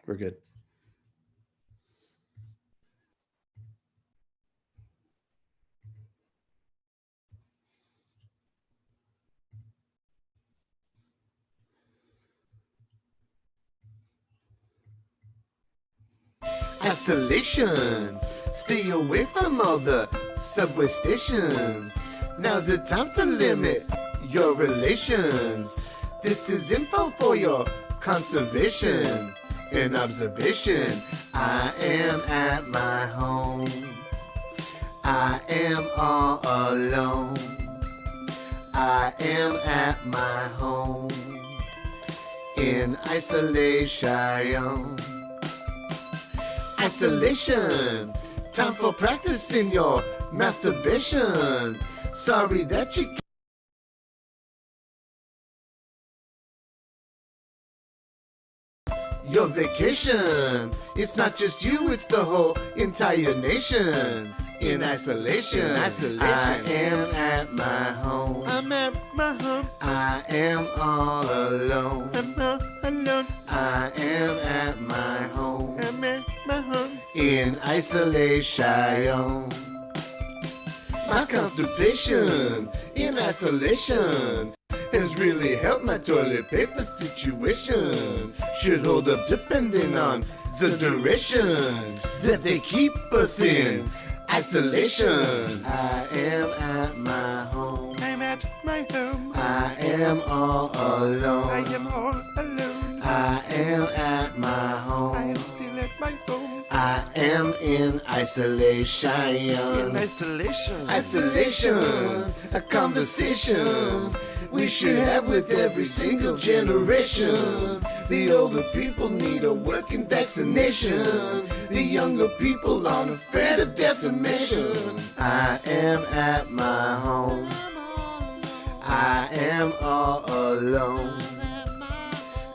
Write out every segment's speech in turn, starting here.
We're good. Isolation. Stay away from all the subway stations. Now's the time to limit your relations. This is info for your conservation and observation. I am at my home. I am all alone. I am at my home in isolation. Isolation. Time for practicing your masturbation. Sorry that you your vacation. It's not just you, it's the whole entire nation. In isolation, I am at my home. I'm at my home. I am all alone. I'm all alone. I am at my home. I'm at my home. In isolation. My constipation in isolation has really helped my toilet paper situation. Should hold up depending on the duration that they keep us in isolation. I am at my home. I'm at my home. I am all alone. I am all alone. I am at my I home. am still at my home. I am in isolation. In isolation. Isolation, a conversation we should have with every single generation. The older people need a working vaccination. The younger people on a threat of decimation. I am at my home. I am all alone.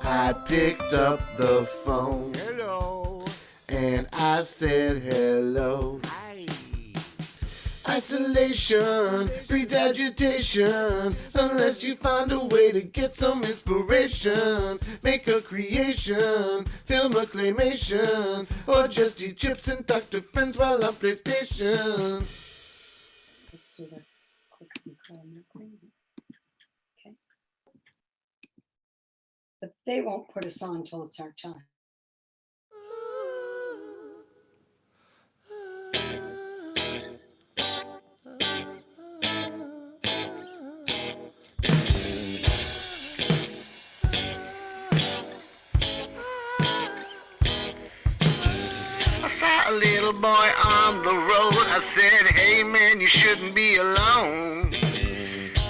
I picked up the phone Hello. and I said hello. Hi. Isolation breeds agitation unless you find a way to get some inspiration. Make a creation, film a claymation, or just eat chips and talk to friends while on PlayStation. Let's do the quick control thing. Okay. But they won't put us on until it's our time. I saw a little boy on the road. I said, hey man, you shouldn't be alone.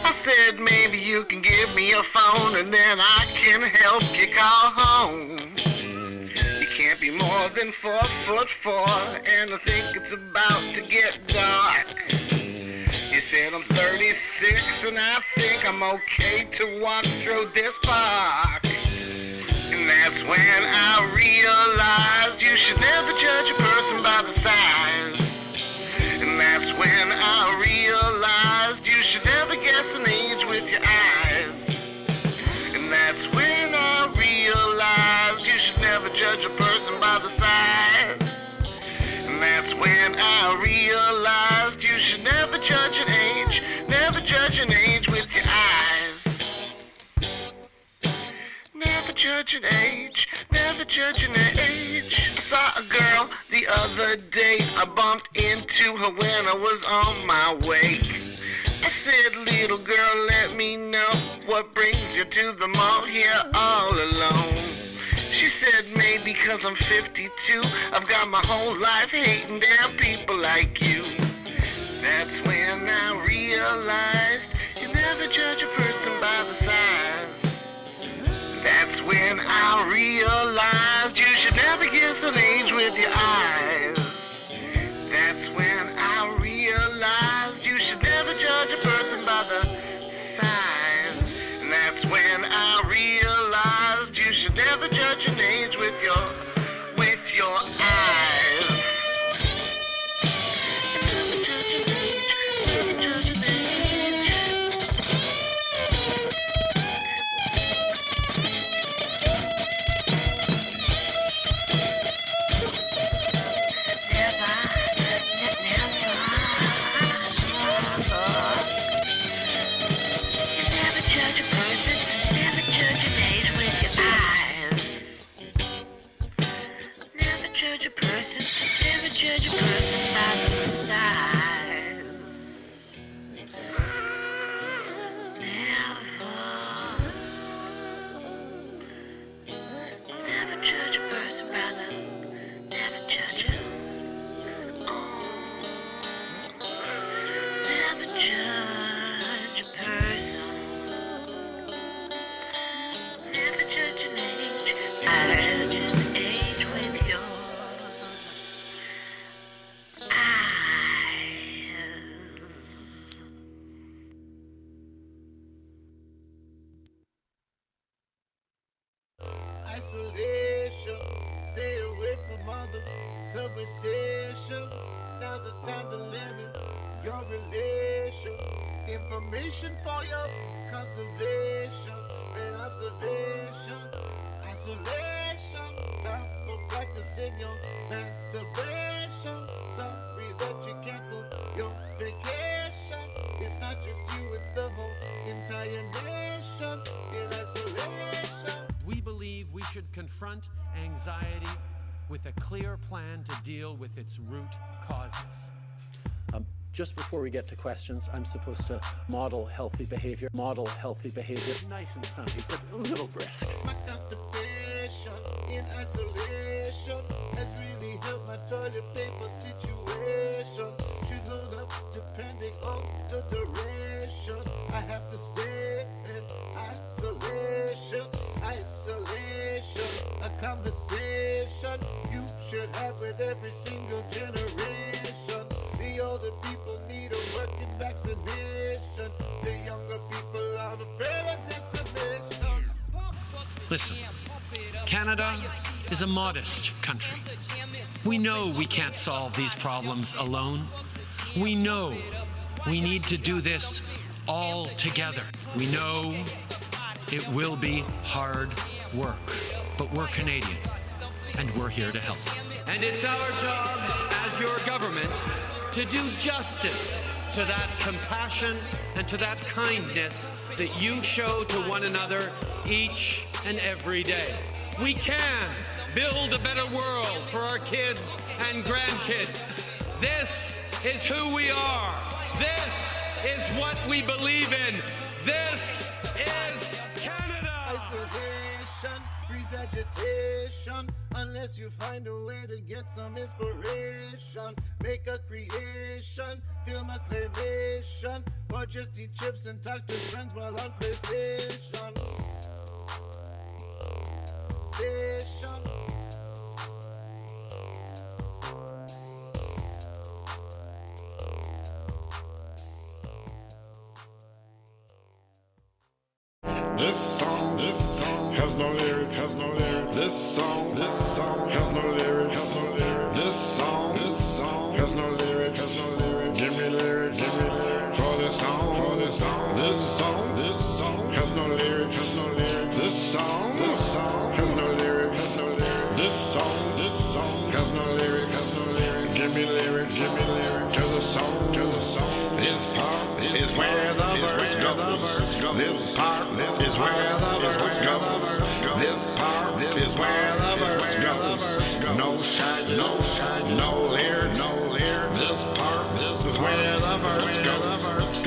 I said, maybe you can give me your phone and then I can help you call home. You can't be more than 4'4", and I think it's about to get dark. He said, I'm 36 and I think I'm okay to walk through this park. And that's when I realized you should never judge a person by the size. And that's when I realized you should never guess an age with your eyes. And that's when I realized you should never judge a person by the size. And that's when I realized you should never judge an age, never judge an age with your eyes. Never judge an age, never judge an age. I saw a girl the other day. I bumped into her when I was on my way. I said, little girl, let me know what brings you to the mall here all alone. She said, maybe 'cause I'm 52. I've got my whole life hating damn people like you. That's when I realized you never judge a person by the size. That's when I realized you should never guess an age with your eyes. That's when I realized you should never judge a person by the size. And that's when I realized you should never judge an age with your eyes. Never judge an age, never judge an age. from other subway stations. Now's the time to limit your relation. Information for your conservation and observation. Isolation, time for practicing your masturbation. Sorry that you canceled your vacation. It's not just you, it's the whole entire nation in isolation. We believe we should confront anxiety with a clear plan to deal with its root causes. Just before we get to questions, I'm supposed to model healthy behavior. Nice and sunny, but a little brisk. My constipation in isolation has really helped my toilet paper situation. Should hold up depending on the duration. I have to stay in isolation. A conversation you should have with every single generation. The older people need a working vaccination. The younger people are afraid of dissemination. Listen, Canada is a modest country. We know we can't solve these problems alone. We know we need to do this all together. We know it will be hard work, but we're Canadian, and we're here to help. And it's our job as your government to do justice to that compassion and to that kindness that you show to one another each and every day. We can build a better world for our kids and grandkids. This is who we are. This is what we believe in. This is Canada. Isolation breeds agitation unless you find a way to get some inspiration. Make a creation, film a claymation, or just eat chips and talk to friends while on PlayStation. Station. This song has no lyrics, This song has no lyrics, This song has no lyrics, Give me lyrics, for this song, This song has no lyrics, This song has no lyrics, This song has no lyrics, Give me lyrics, to the song, This part is where the verse goes. This part is where the verse goes. This part is where the verse goes. No shine, no lyrics. This part is where the verse goes.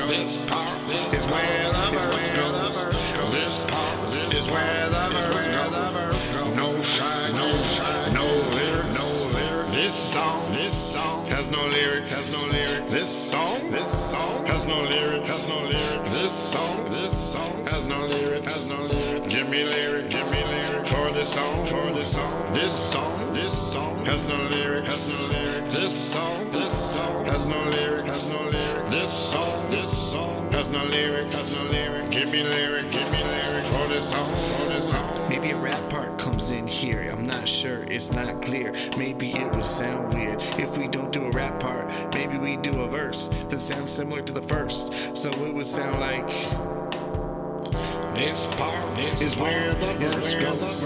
This part is where the verse goes. This part is where the verse goes. No shine, no lyrics. This song has no lyrics. This song has no lyrics. This song has no lyrics. Give me lyrics, for this song, This song has no lyrics. This song has no lyrics. This song has no lyrics. Give me lyrics, for this song, Maybe a rap part comes in here, I'm not sure, it's not clear. Maybe it would sound weird if we don't do a rap part. Maybe we do a verse that sounds similar to the first, so it would sound like this part is where the verse goes.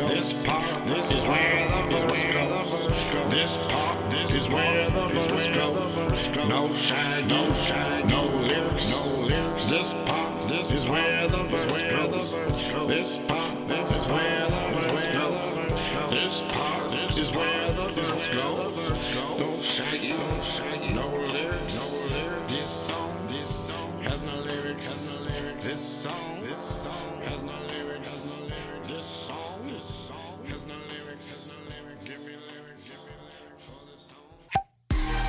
This part is where the verse goes. This part is where the verse goes. No shine, no lyrics. This part is where the verse goes. This part is where the verse goes. This part is where the verse goes. No shine, no lyrics. This song has no lyrics. This song has no lyrics. This song has no lyrics. Give me lyrics for this song.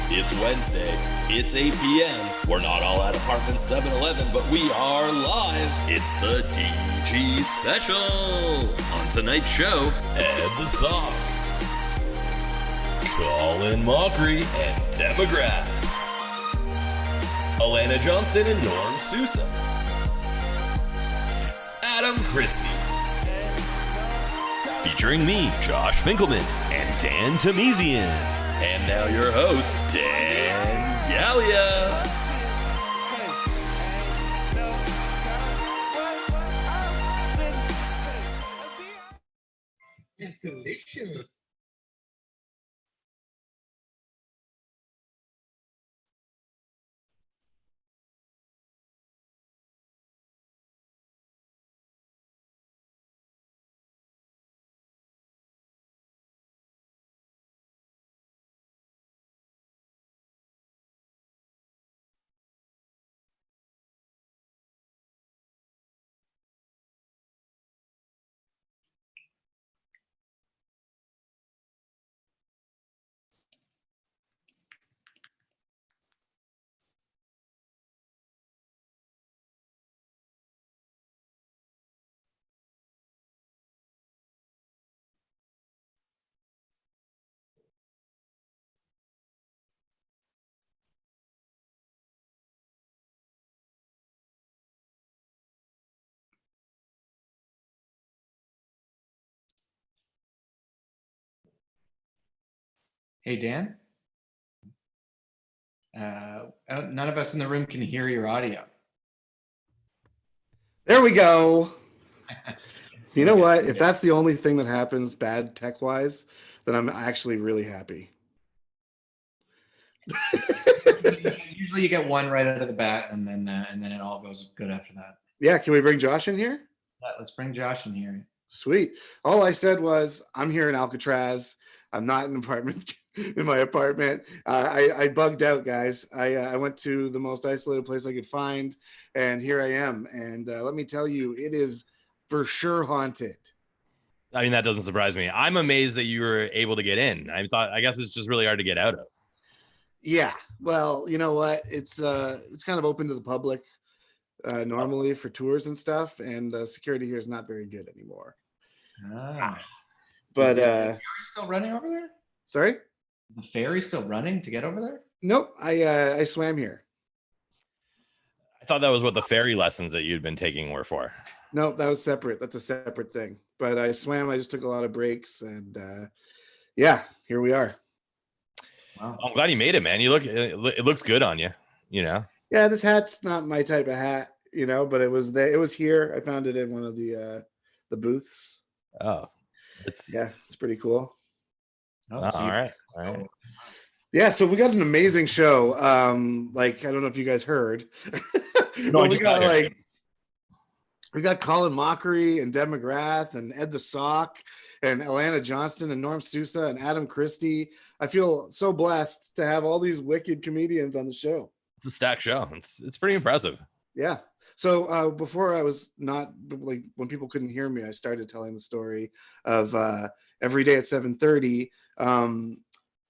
It's Wednesday. It's 8 p.m. We're not all at apartment 7-Eleven, but we are live. It's the DG Special. On tonight's show, Ed the Sock, Colin Mockery and Tim McGrath, Alana Johnson and Norm Sousa, Adam Christie, featuring me, Josh Finkelman, and Dan Tamizian. And now your host, Dan Gallia. Isolation. Hey, Dan. None of us in the room can hear your audio. There we go. You know what? If that's the only thing that happens bad tech-wise, then I'm actually really happy. Usually you get one right out of the bat, and then it all goes good after that. Yeah, can we bring Josh in here? Yeah, let's bring Josh in here. Sweet. All I said was, I'm here in Alcatraz. I'm not in an apartment in my apartment. I bugged out, guys. I went to the most isolated place I could find, and here I am. And let me tell you, it is for sure haunted. I mean, that doesn't surprise me. I'm amazed that you were able to get in. I guess it's just really hard to get out of. Yeah. Well, you know what? It's kind of open to the public normally for tours and stuff, and security here is not very good anymore. But is the ferry still running over there? Sorry? The ferry still running to get over there? Nope. I swam here. I thought that was what the ferry lessons that you'd been taking were for. No, that was separate. That's a separate thing. But I swam. I just took a lot of breaks, and yeah, here we are. Wow. I'm glad you made it, man. It looks good on you. You know. Yeah, this hat's not my type of hat, but it was there. It was here. I found it in one of the booths. Oh, it's pretty cool. All right. Yeah, so we got an amazing show. I don't know if you guys heard. No, I just got here. We got Colin Mockery and Deb McGrath and Ed the Sock and Alana Johnston and Norm Sousa and Adam Christie. I feel so blessed to have all these wicked comedians on the show. It's a stacked show. It's pretty impressive. Yeah. So before I was not when people couldn't hear me, I started telling the story of every day at 7:30.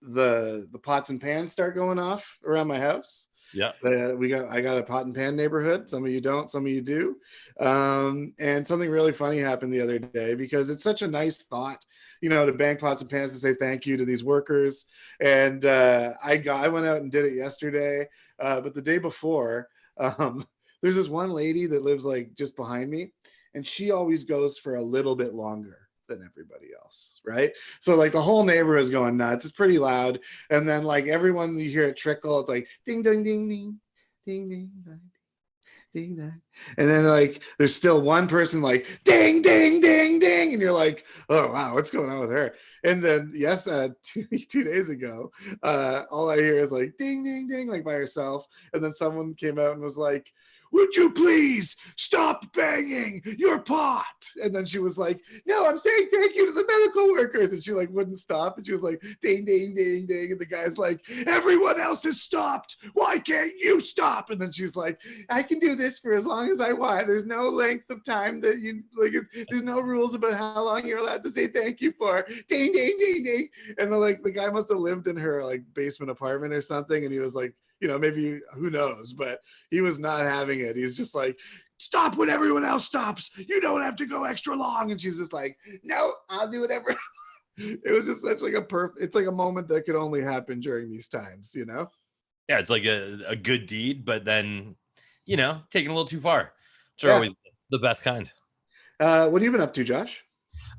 The pots and pans start going off around my house. Yeah. I got a pot and pan neighborhood. Some of you don't, some of you do. And something really funny happened the other day, because it's such a nice thought, to bang pots and pans to say thank you to these workers. And I went out and did it yesterday. But the day before, there's this one lady that lives just behind me, and she always goes for a little bit longer than everybody else, right? So the whole neighborhood is going nuts. It's pretty loud, and then everyone, you hear it trickle. It's like ding ding ding ding ding ding ding ding, and then there's still one person ding ding ding ding, and you're like, oh wow, what's going on with her? And then 2 days ago, all I hear is ding ding ding by herself, and then someone came out and was like, would you please stop banging your pot? And then she was like, no, I'm saying thank you to the medical workers. And she wouldn't stop. And she was like, ding, ding, ding, ding. And the guy's like, everyone else has stopped. Why can't you stop? And then she's like, I can do this for as long as I want. There's no length of time that you there's no rules about how long you're allowed to say thank you for. Ding, ding, ding, ding. And then the guy must have lived in her basement apartment or something. And he was like, maybe, who knows, but he was not having it. He's just like, stop when everyone else stops. You don't have to go extra long. And she's just like, no, I'll do whatever. It was just such it's a moment that could only happen during these times, Yeah, it's a good deed, but then, taken a little too far. Which are always the best kind. What have you been up to, Josh?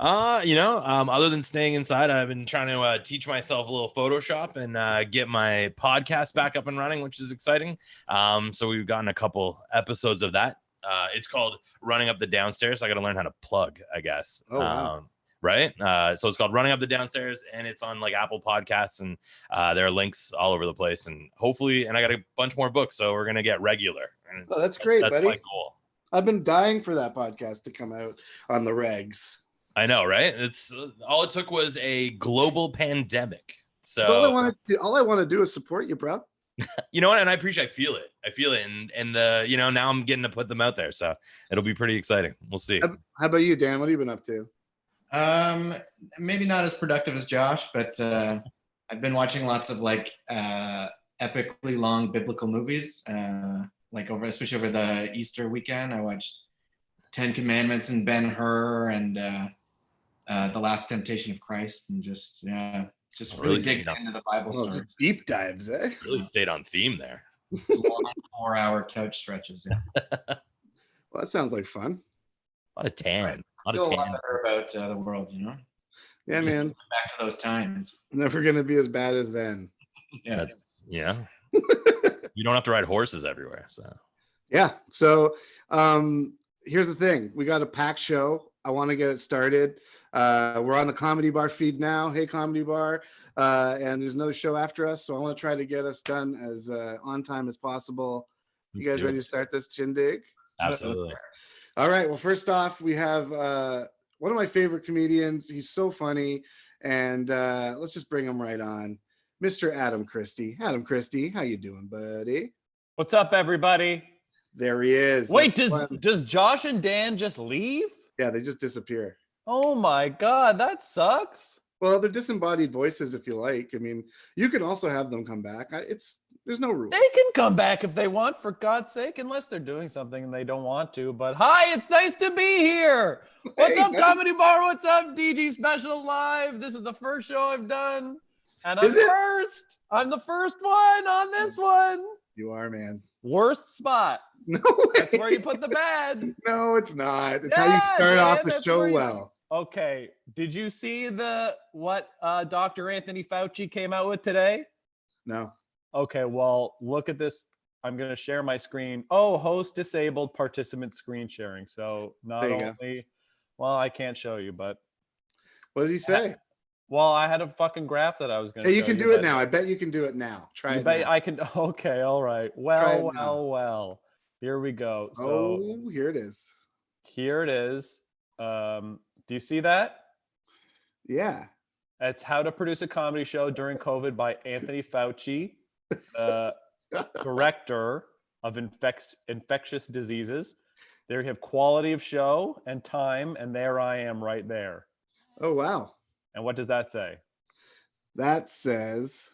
Other than staying inside, I've been trying to teach myself a little Photoshop and get my podcast back up and running, which is exciting. So we've gotten a couple episodes of that. It's called Running Up the Downstairs. I got to learn how to plug, I guess. Oh, wow. Right. So it's called Running Up the Downstairs, and it's on like Apple Podcasts, and there are links all over the place. And hopefully, and I got a bunch more books, so we're gonna get regular. And Oh, that's great, that's buddy. my goal. I've been dying for that podcast to come out on the regs. I know, right? It's all it took was a global pandemic. So That's all I want to do is support you, bro. you know what? And I feel it. And now I'm getting to put them out there. So it'll be pretty exciting. We'll see. How about you, Dan? What have you been up to? Maybe not as productive as Josh, but I've been watching lots of like epically long biblical movies. Especially over the Easter weekend, I watched 10 Commandments and Ben-Hur and The Last Temptation of Christ, and just really digging into the Bible story. Deep dives, eh? Really stayed on theme there. Long 4-hour couch stretches. Yeah. Well, that sounds like fun. A lot of tan. I feel a lot better about the world, Yeah, man. Back to those times. Never gonna be as bad as then. Yeah. You don't have to ride horses everywhere. So yeah. So here's the thing. We got a packed show. I want to get it started. We're on the Comedy Bar feed now. Hey, Comedy Bar. And there's no show after us. So I want to try to get us done as on time as possible. You guys ready to start this shindig? Absolutely. All right. Well, first off, we have one of my favorite comedians. He's so funny. And let's just bring him right on. Mr. Adam Christie. Adam Christie, how you doing, buddy? What's up, everybody? There he is. Wait, does Josh and Dan just leave? Yeah, they just disappear. Oh my God, that sucks. Well, they're disembodied voices if you like. I mean, you can also have them come back. There's no rules. They can come back if they want, for God's sake, unless they're doing something and they don't want to. But hi, it's nice to be here. What's up, Comedy Bar? What's up, DG Special Live? This is the first show I've done. And I'm first. I'm the first one on this one. You are, man. Worst spot. No way. That's where you put the bed. No, it's not. It's how you start off the show well. Okay. Did you see what Dr. Anthony Fauci came out with today? No. Okay, well, look at this. I'm going to share my screen. Oh, host disabled, participant screen sharing. So not only, well, I can't show you, but. What did he say? Well, I had a fucking graph that I was going to show you. Can do it now. I bet you can do it now. Try it now. I can. Okay, all right. Well. Here we go. So here it is. Here it is. Do you see that? Yeah. It's How to Produce a Comedy Show During COVID by Anthony Fauci, director of infectious diseases. There you have quality of show and time, and there I am right there. Oh, wow. And what does that say? That says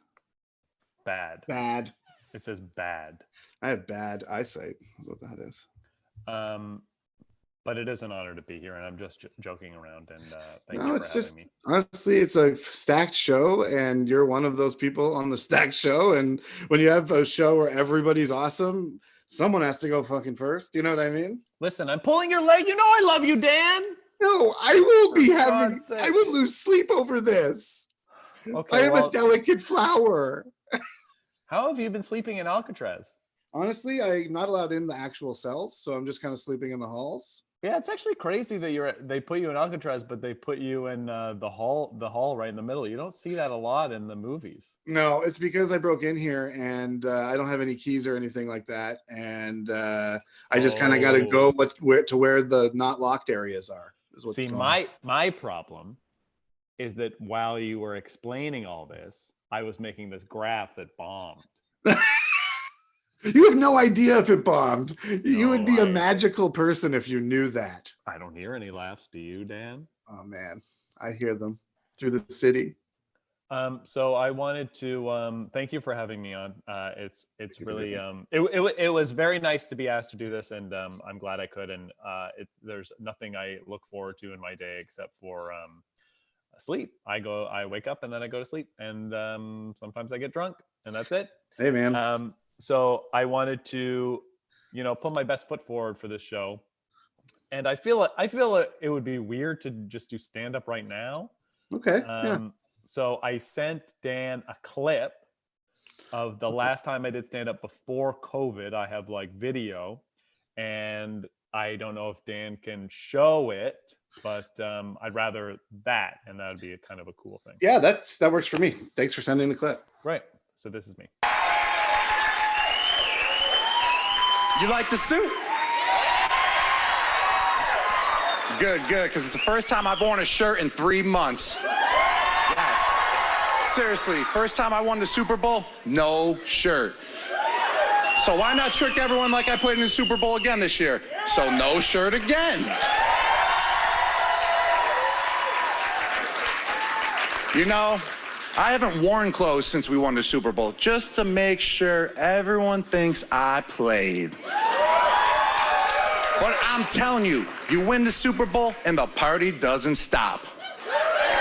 bad. Bad. It says bad. I have bad eyesight. That's what that is. But it is an honor to be here, and I'm just joking around. And thank you for having me. Honestly, it's a stacked show, and you're one of those people on the stacked show. And when you have a show where everybody's awesome, someone has to go fucking first. You know what I mean? Listen, I'm pulling your leg. You know I love you, Dan. No, I will lose sleep over this. Okay, I am a delicate flower. How have you been sleeping in Alcatraz? Honestly, I'm not allowed in the actual cells, so I'm just kind of sleeping in the halls. Yeah, it's actually crazy that they put you in Alcatraz, but they put you in the hall right in the middle. You don't see that a lot in the movies. No, it's because I broke in here and I don't have any keys or anything like that, and I just kind of got to go to where the not locked areas are. See, my problem is that while you were explaining all this, I was making this graph that bombed. You have no idea if it bombed. You would be a magical person if you knew that. I don't hear any laughs. Do you, Dan? Oh man, I hear them through the city. So I wanted to thank you for having me on. It's really it was very nice to be asked to do this, and I'm glad I could. And there's nothing I look forward to in my day except for sleep. I wake up and then I go to sleep, and sometimes I get drunk, and that's it. Hey man. So I wanted to, put my best foot forward for this show. And I feel it would be weird to just do stand up right now. Okay. Yeah. So I sent Dan a clip of the last time I did stand up before COVID. I have like video, and I don't know if Dan can show it, but I'd rather that, and that would be a kind of a cool thing. Yeah, that works for me. Thanks for sending the clip. Right. So this is me. You like the suit? Good, because it's the first time I've worn a shirt in 3 months. Yes. Seriously, first time I won the Super Bowl, no shirt. So why not trick everyone like I played in the Super Bowl again this year? So no shirt again. You know, I haven't worn clothes since we won the Super Bowl, just to make sure everyone thinks I played. But I'm telling you, you win the Super Bowl and the party doesn't stop.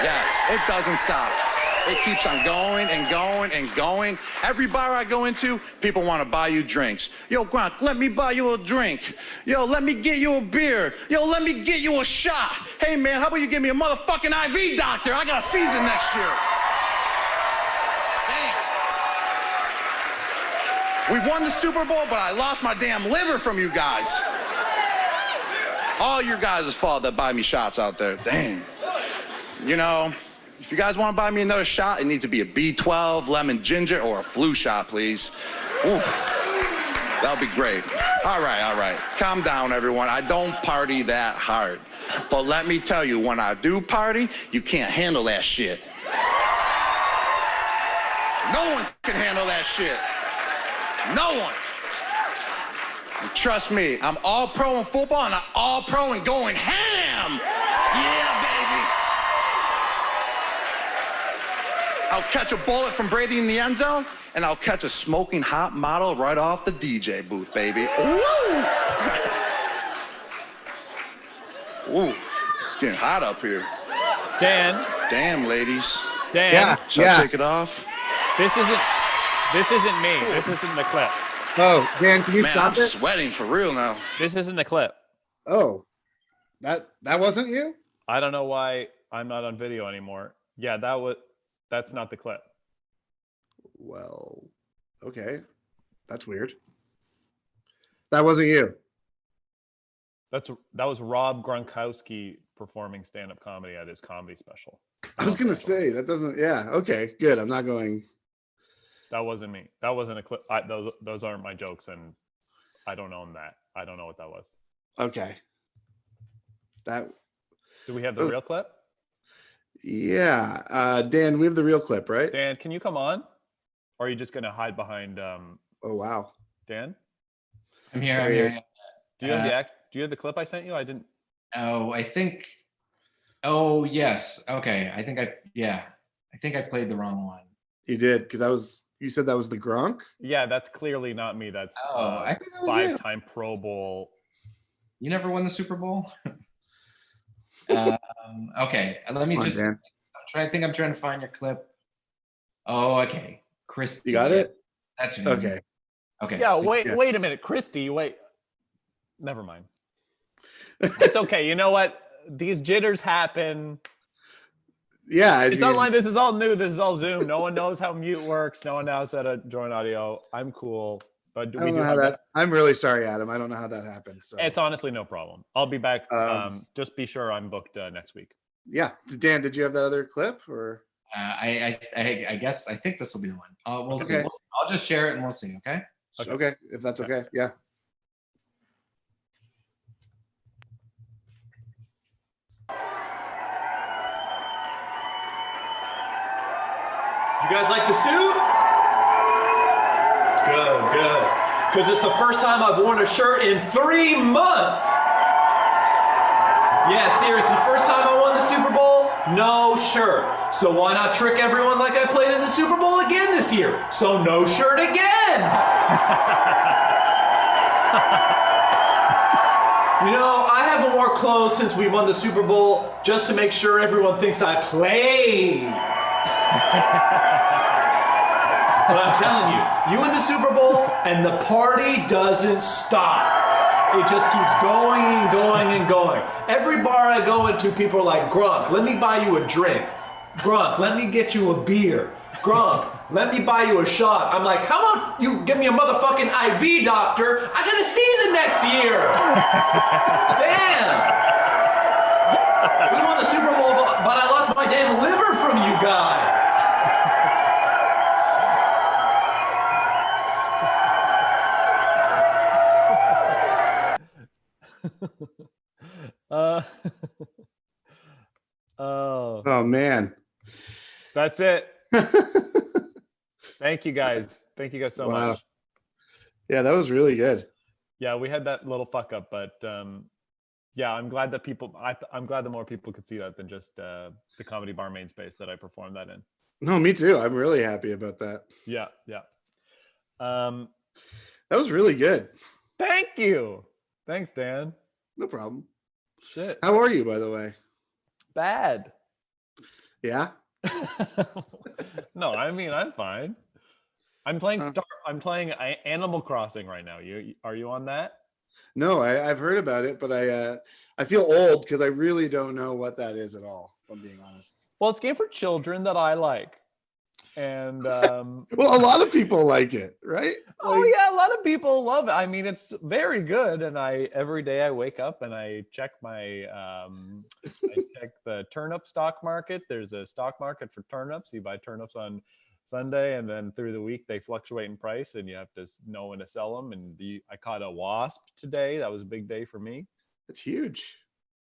Yes, it doesn't stop. It keeps on going and going and going. Every bar I go into, people want to buy you drinks. Yo, Gronk, let me buy you a drink. Yo, let me get you a beer. Yo, let me get you a shot. Hey, man, how about you give me a motherfucking IV, doctor? I got a season next year. Damn. We won the Super Bowl, but I lost my damn liver from you guys. All your guys' fault that buy me shots out there. Dang. You know, if you guys want to buy me another shot, it needs to be a B12, lemon ginger, or a flu shot, please. Ooh, that'll be great. All right. Calm down, everyone. I don't party that hard. But let me tell you, when I do party, you can't handle that shit. No one can handle that shit. No one. And trust me, I'm all pro in football, and I'm all pro in going ham. Yeah, baby. I'll catch a bullet from Brady in the end zone, and I'll catch a smoking hot model right off the DJ booth, baby. Woo! Ooh, it's getting hot up here. Dan. Damn, ladies. Dan. Should I take it off? This isn't me. This isn't the clip. Oh, Dan, can you stop I'm it? sweating for real now. This isn't the clip. Oh, that wasn't you? I don't know why I'm not on video anymore. Yeah, that's not the clip. Well, okay. That's weird. That wasn't you. That was Rob Gronkowski performing stand-up comedy at his comedy special. I was gonna say that doesn't. Yeah. Okay. Good. I'm not going. That wasn't me. That wasn't a clip. Those aren't my jokes, and I don't own that. I don't know what that was. Okay. Do we have the real clip? Yeah. Dan, we have the real clip, right? Dan, can you come on? Or are you just gonna hide behind? Oh wow. Dan, I'm here. Do you have Do you have the clip I sent you? I didn't. Oh, I think. Oh yes. Okay. I think I played the wrong one. You did, because you said that was the Gronk? Yeah, that's clearly not me. That's I think that was 5-time Pro Bowl. You never won the Super Bowl? Okay, let me just. I'm trying to find your clip. Oh, okay, Christy. You got it? That's your name. Okay. Okay. Yeah. so- Wait a minute, Christy. Wait. Never mind. It's okay. You know what? These jitters happen. Yeah, It's online. This is all new. This is all Zoom. No one knows how mute works. No one knows how to join audio. I'm cool, but I don't know how that. I'm really sorry, Adam. I don't know how that happened. So It's honestly no problem. I'll be back. Just be sure I'm booked next week. yeah. Dan, did you have that other clip or? I guess I think this will be the one. We'll see. Okay. I'll just share it and we'll see. Okay. Okay, if that's okay. Yeah. You guys like the suit? Good. Because it's the first time I've worn a shirt in 3 months. Yeah, seriously, first time I won the Super Bowl, no shirt. So why not trick everyone like I played in the Super Bowl again this year? So no shirt again. You know, I haven't worn clothes since we won the Super Bowl just to make sure everyone thinks I played. But I'm telling you, you win the Super Bowl and the party doesn't stop. It just keeps going and going and going. Every bar I go into, people are like, Grunk, let me buy you a drink. Grunk, let me get you a beer. Grunk, let me buy you a shot. I'm like, how about you give me a motherfucking IV, doctor? I got a season next year. Damn. We won the Super Bowl, but I lost my damn liver from you guys. Oh man. That's it. Thank you guys. Thank you guys so Wow. much. Yeah, that was really good. Yeah, we had that little fuck up, but yeah, I'm glad that I'm glad that more people could see that than just the Comedy Bar main space that I performed that in. No, me too. I'm really happy about that. Yeah, yeah. That was really good. Thank you. Thanks, Dan. No problem. Shit. How are you, by the way? Bad. Yeah. No, I mean I'm fine. I'm playing Animal Crossing right now. Are you on that? No, I've heard about it, but I feel old because I really don't know what that is at all, if I'm being honest. Well, it's a game for children that I like. And well, a lot of people like it, right? Oh yeah, a lot of people love it. I mean, it's very good, and every day I wake up and I check my I check the turnip stock market. There's a stock market for turnips. You buy turnips on Sunday, and then through the week they fluctuate in price, and you have to know when to sell them. And I caught a wasp today. That was a big day for me. It's huge.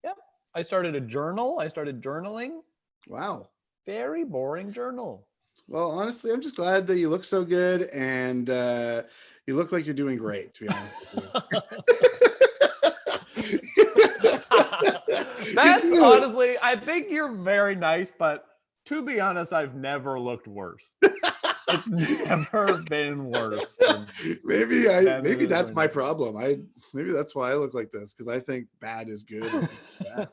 Yeah, I started a journal. I started journaling. Wow. Very boring journal. Well, honestly, I'm just glad that you look so good, and you look like you're doing great, to be honest with you. That's honestly, I think you're very nice, but to be honest, I've never looked worse. It's never been worse. Maybe that's my problem. Maybe that's why I look like this, because I think bad is good. Bad.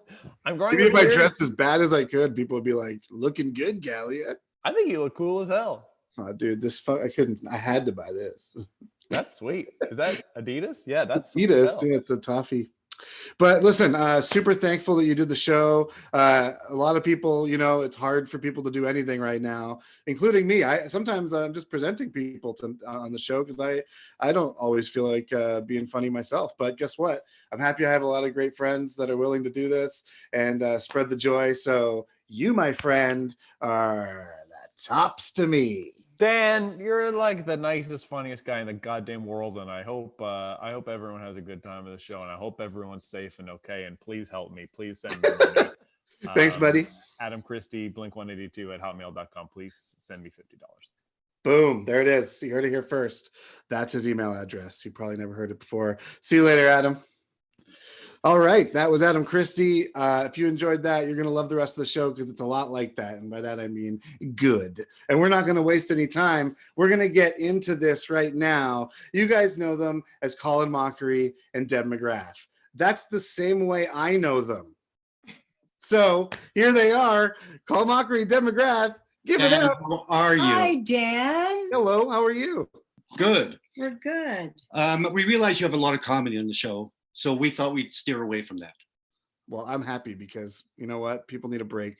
I'm growing. Maybe if I dressed as bad as I could, people would be like, "Looking good, Gallia." I think you look cool as hell. Oh, dude, I had to buy this. That's sweet. Is that Adidas? Yeah, that's Adidas. Yeah, it's a toffee. But listen, super thankful that you did the show. A lot of people, it's hard for people to do anything right now, including me. Sometimes I'm just presenting people on the show because I don't always feel like being funny myself. But guess what? I'm happy I have a lot of great friends that are willing to do this and spread the joy. So you, my friend, are the tops to me. Dan, you're like the nicest, funniest guy in the goddamn world, and I hope everyone has a good time at the show, and I hope everyone's safe and okay. And please help me. Please send me money. Thanks, buddy. Adam Christie, Blink182@hotmail.com. Please send me $50. Boom. There it is. You heard it here first. That's his email address. You probably never heard it before. See you later, Adam. All right. That was Adam Christie. If you enjoyed that, you're going to love the rest of the show because it's a lot like that. And by that, I mean good. And we're not going to waste any time. We're going to get into this right now. You guys know them as Colin Mockery and Deb McGrath. That's the same way I know them. So here they are. Colin Mockery, Deb McGrath. Give it up. How are you? Hi, Dan. Hello. How are you? Good. We're good. We realize you have a lot of comedy on the show, so we thought we'd steer away from that. Well, I'm happy because you know what? People need a break.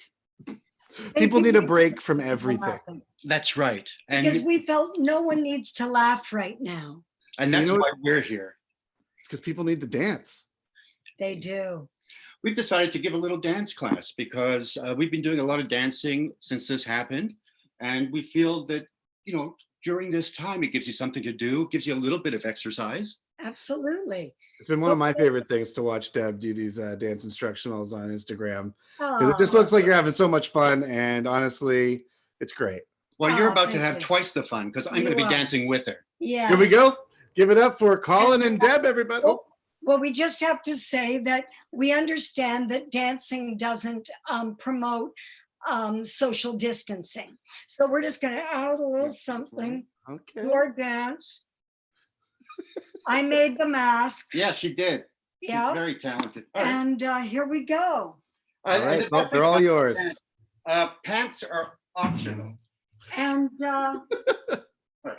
People need a break from everything. That's right. And Because we felt no one needs to laugh right now. and that's why we're here. Because people need to dance. They do. We've decided to give a little dance class because we've been doing a lot of dancing since this happened. And we feel that, during this time, it gives you something to do, gives you a little bit of exercise. Absolutely. It's been one of my favorite things to watch Deb do these dance instructionals on Instagram. Because it Oh. just looks like you're having so much fun. And honestly, it's great. Well, you're Oh, about to thank have you. twice the fun because I'm You going to be are. dancing with her. Yeah. Here we go. Give it up for Colin and Deb, everybody. Oh. Well, we just have to say that we understand that dancing doesn't promote social distancing. So we're just going to add a little something to our dance. I made the mask. Yeah, she did. She's Yeah. very talented. All right. And here we go. All right, and the they're all yours. Pants are optional. And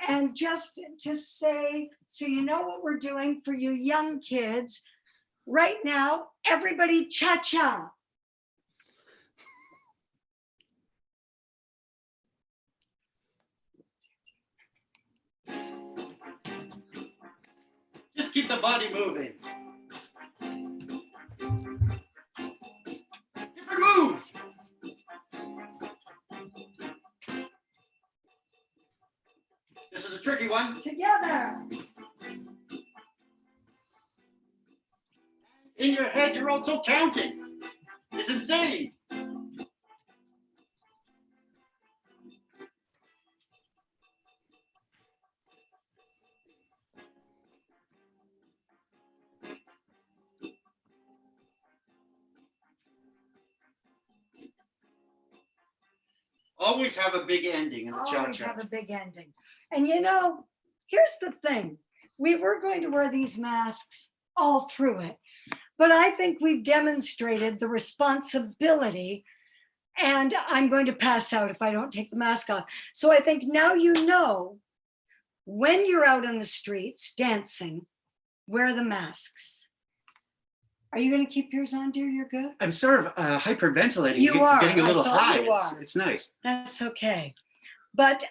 And just to say, so you know what we're doing for you young kids, right now, everybody cha-cha. Just keep the body moving. Different move. This is a tricky one. Together. In your head, you're also counting. It's insane. Always have a big ending in the Always cha-cha. have a big ending. And you know, here's the thing. We were going to wear these masks all through it, but I think we've demonstrated the responsibility, and I'm going to pass out if I don't take the mask off. So I think now you know, when you're out on the streets dancing, wear the masks. Are you going to keep yours on, dear? You're good? I'm sort of hyperventilating. You are. Getting a little I thought high. you It's, are. it's nice. That's okay. But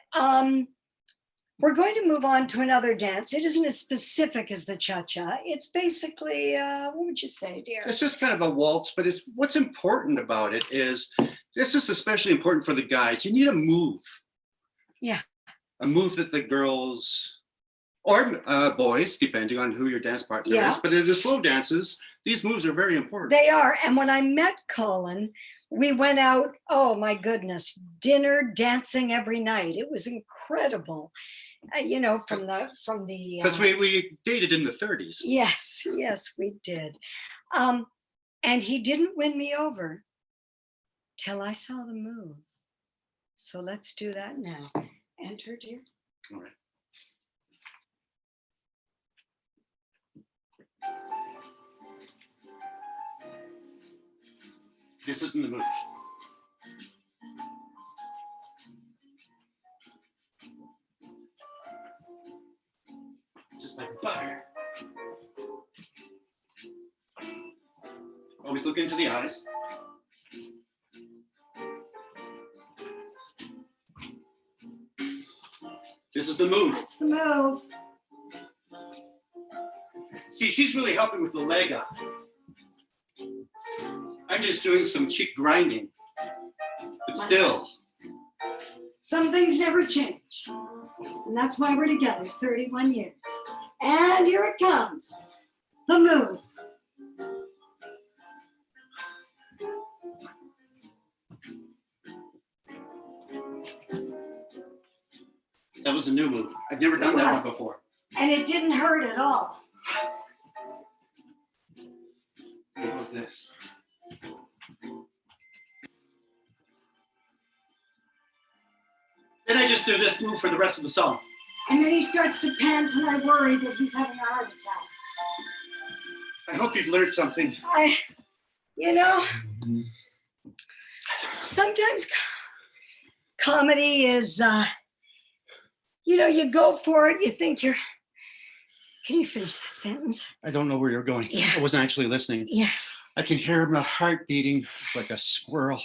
we're going to move on to another dance. It isn't as specific as the cha-cha. It's basically, what would you say, dear? It's just kind of a waltz, but it's what's important about it is this is especially important for the guys. You need a move. Yeah. A move that the girls or boys, depending on who your dance partner Yeah. is. But in the slow dances, these moves are very important. They are. And when I met Colin, we went out, oh my goodness, dinner, dancing every night. It was incredible. You know, from the Because we dated in the 30s. Yes, yes, we did. And he didn't win me over till I saw the move. So let's do that now. Enter, dear. All right. This isn't the move. Just like butter. Always look into the eyes. This is the move. That's the move. See, she's really helping with the leg up. I'm just doing some cheek grinding. But still. Some things never change. And that's why we're together 31 years. And here it comes. The move. That was a new move. I've never done that one before. And it didn't hurt at all. How about this? Then I just do this move for the rest of the song. And then he starts to pant and I worry that he's having a heart attack. I hope you've learned something. You know, sometimes comedy is, you know, you go for it, you think you're, can you finish that sentence? I don't know where you're going. Yeah. I wasn't actually listening. Yeah. I can hear my heart beating like a squirrel.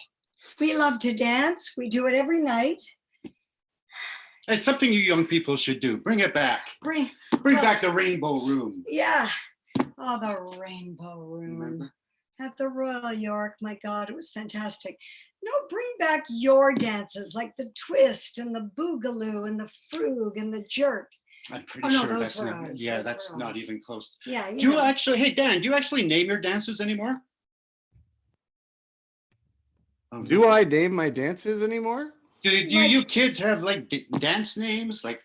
We love to dance. We do it every night. It's something you young people should do. Bring it back. Bring back the Rainbow Room. Yeah. Oh, the Rainbow Room. Remember? At the Royal York. My God, it was fantastic. No, bring back your dances like the twist and the boogaloo and the frug and the jerk. I'm pretty Oh, no, sure those that's were not. ours. Yeah, Those that's were not ours. even close. Yeah. Do you actually? Hey Dan, do you actually name your dances anymore? Do I name my dances anymore? Do you kids have like dance names? Like,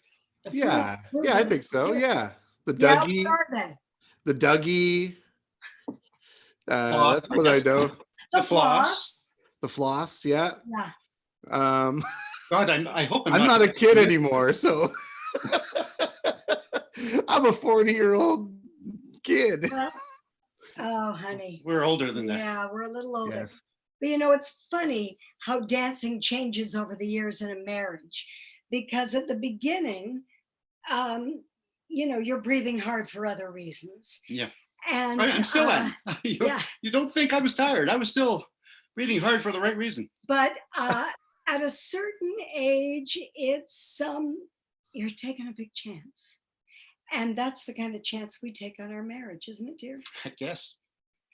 Yeah, I think so. Yeah, the Yeah, Dougie, what are they? the Dougie. Floss, That's what I know. The floss. The floss. Yeah. Yeah. God, I hope I'm not a kid anymore, so I'm a 40-year-old kid. Oh, honey. We're older than that. Yeah, we're a little older. Yes. But you know, it's funny how dancing changes over the years in a marriage. Because at the beginning, you're breathing hard for other reasons. Yeah. And I'm still am. You, yeah. you don't think I was tired. I was still breathing hard for the right reason. But at a certain age, it's you're taking a big chance. And that's the kind of chance we take on our marriage, isn't it, dear? I guess.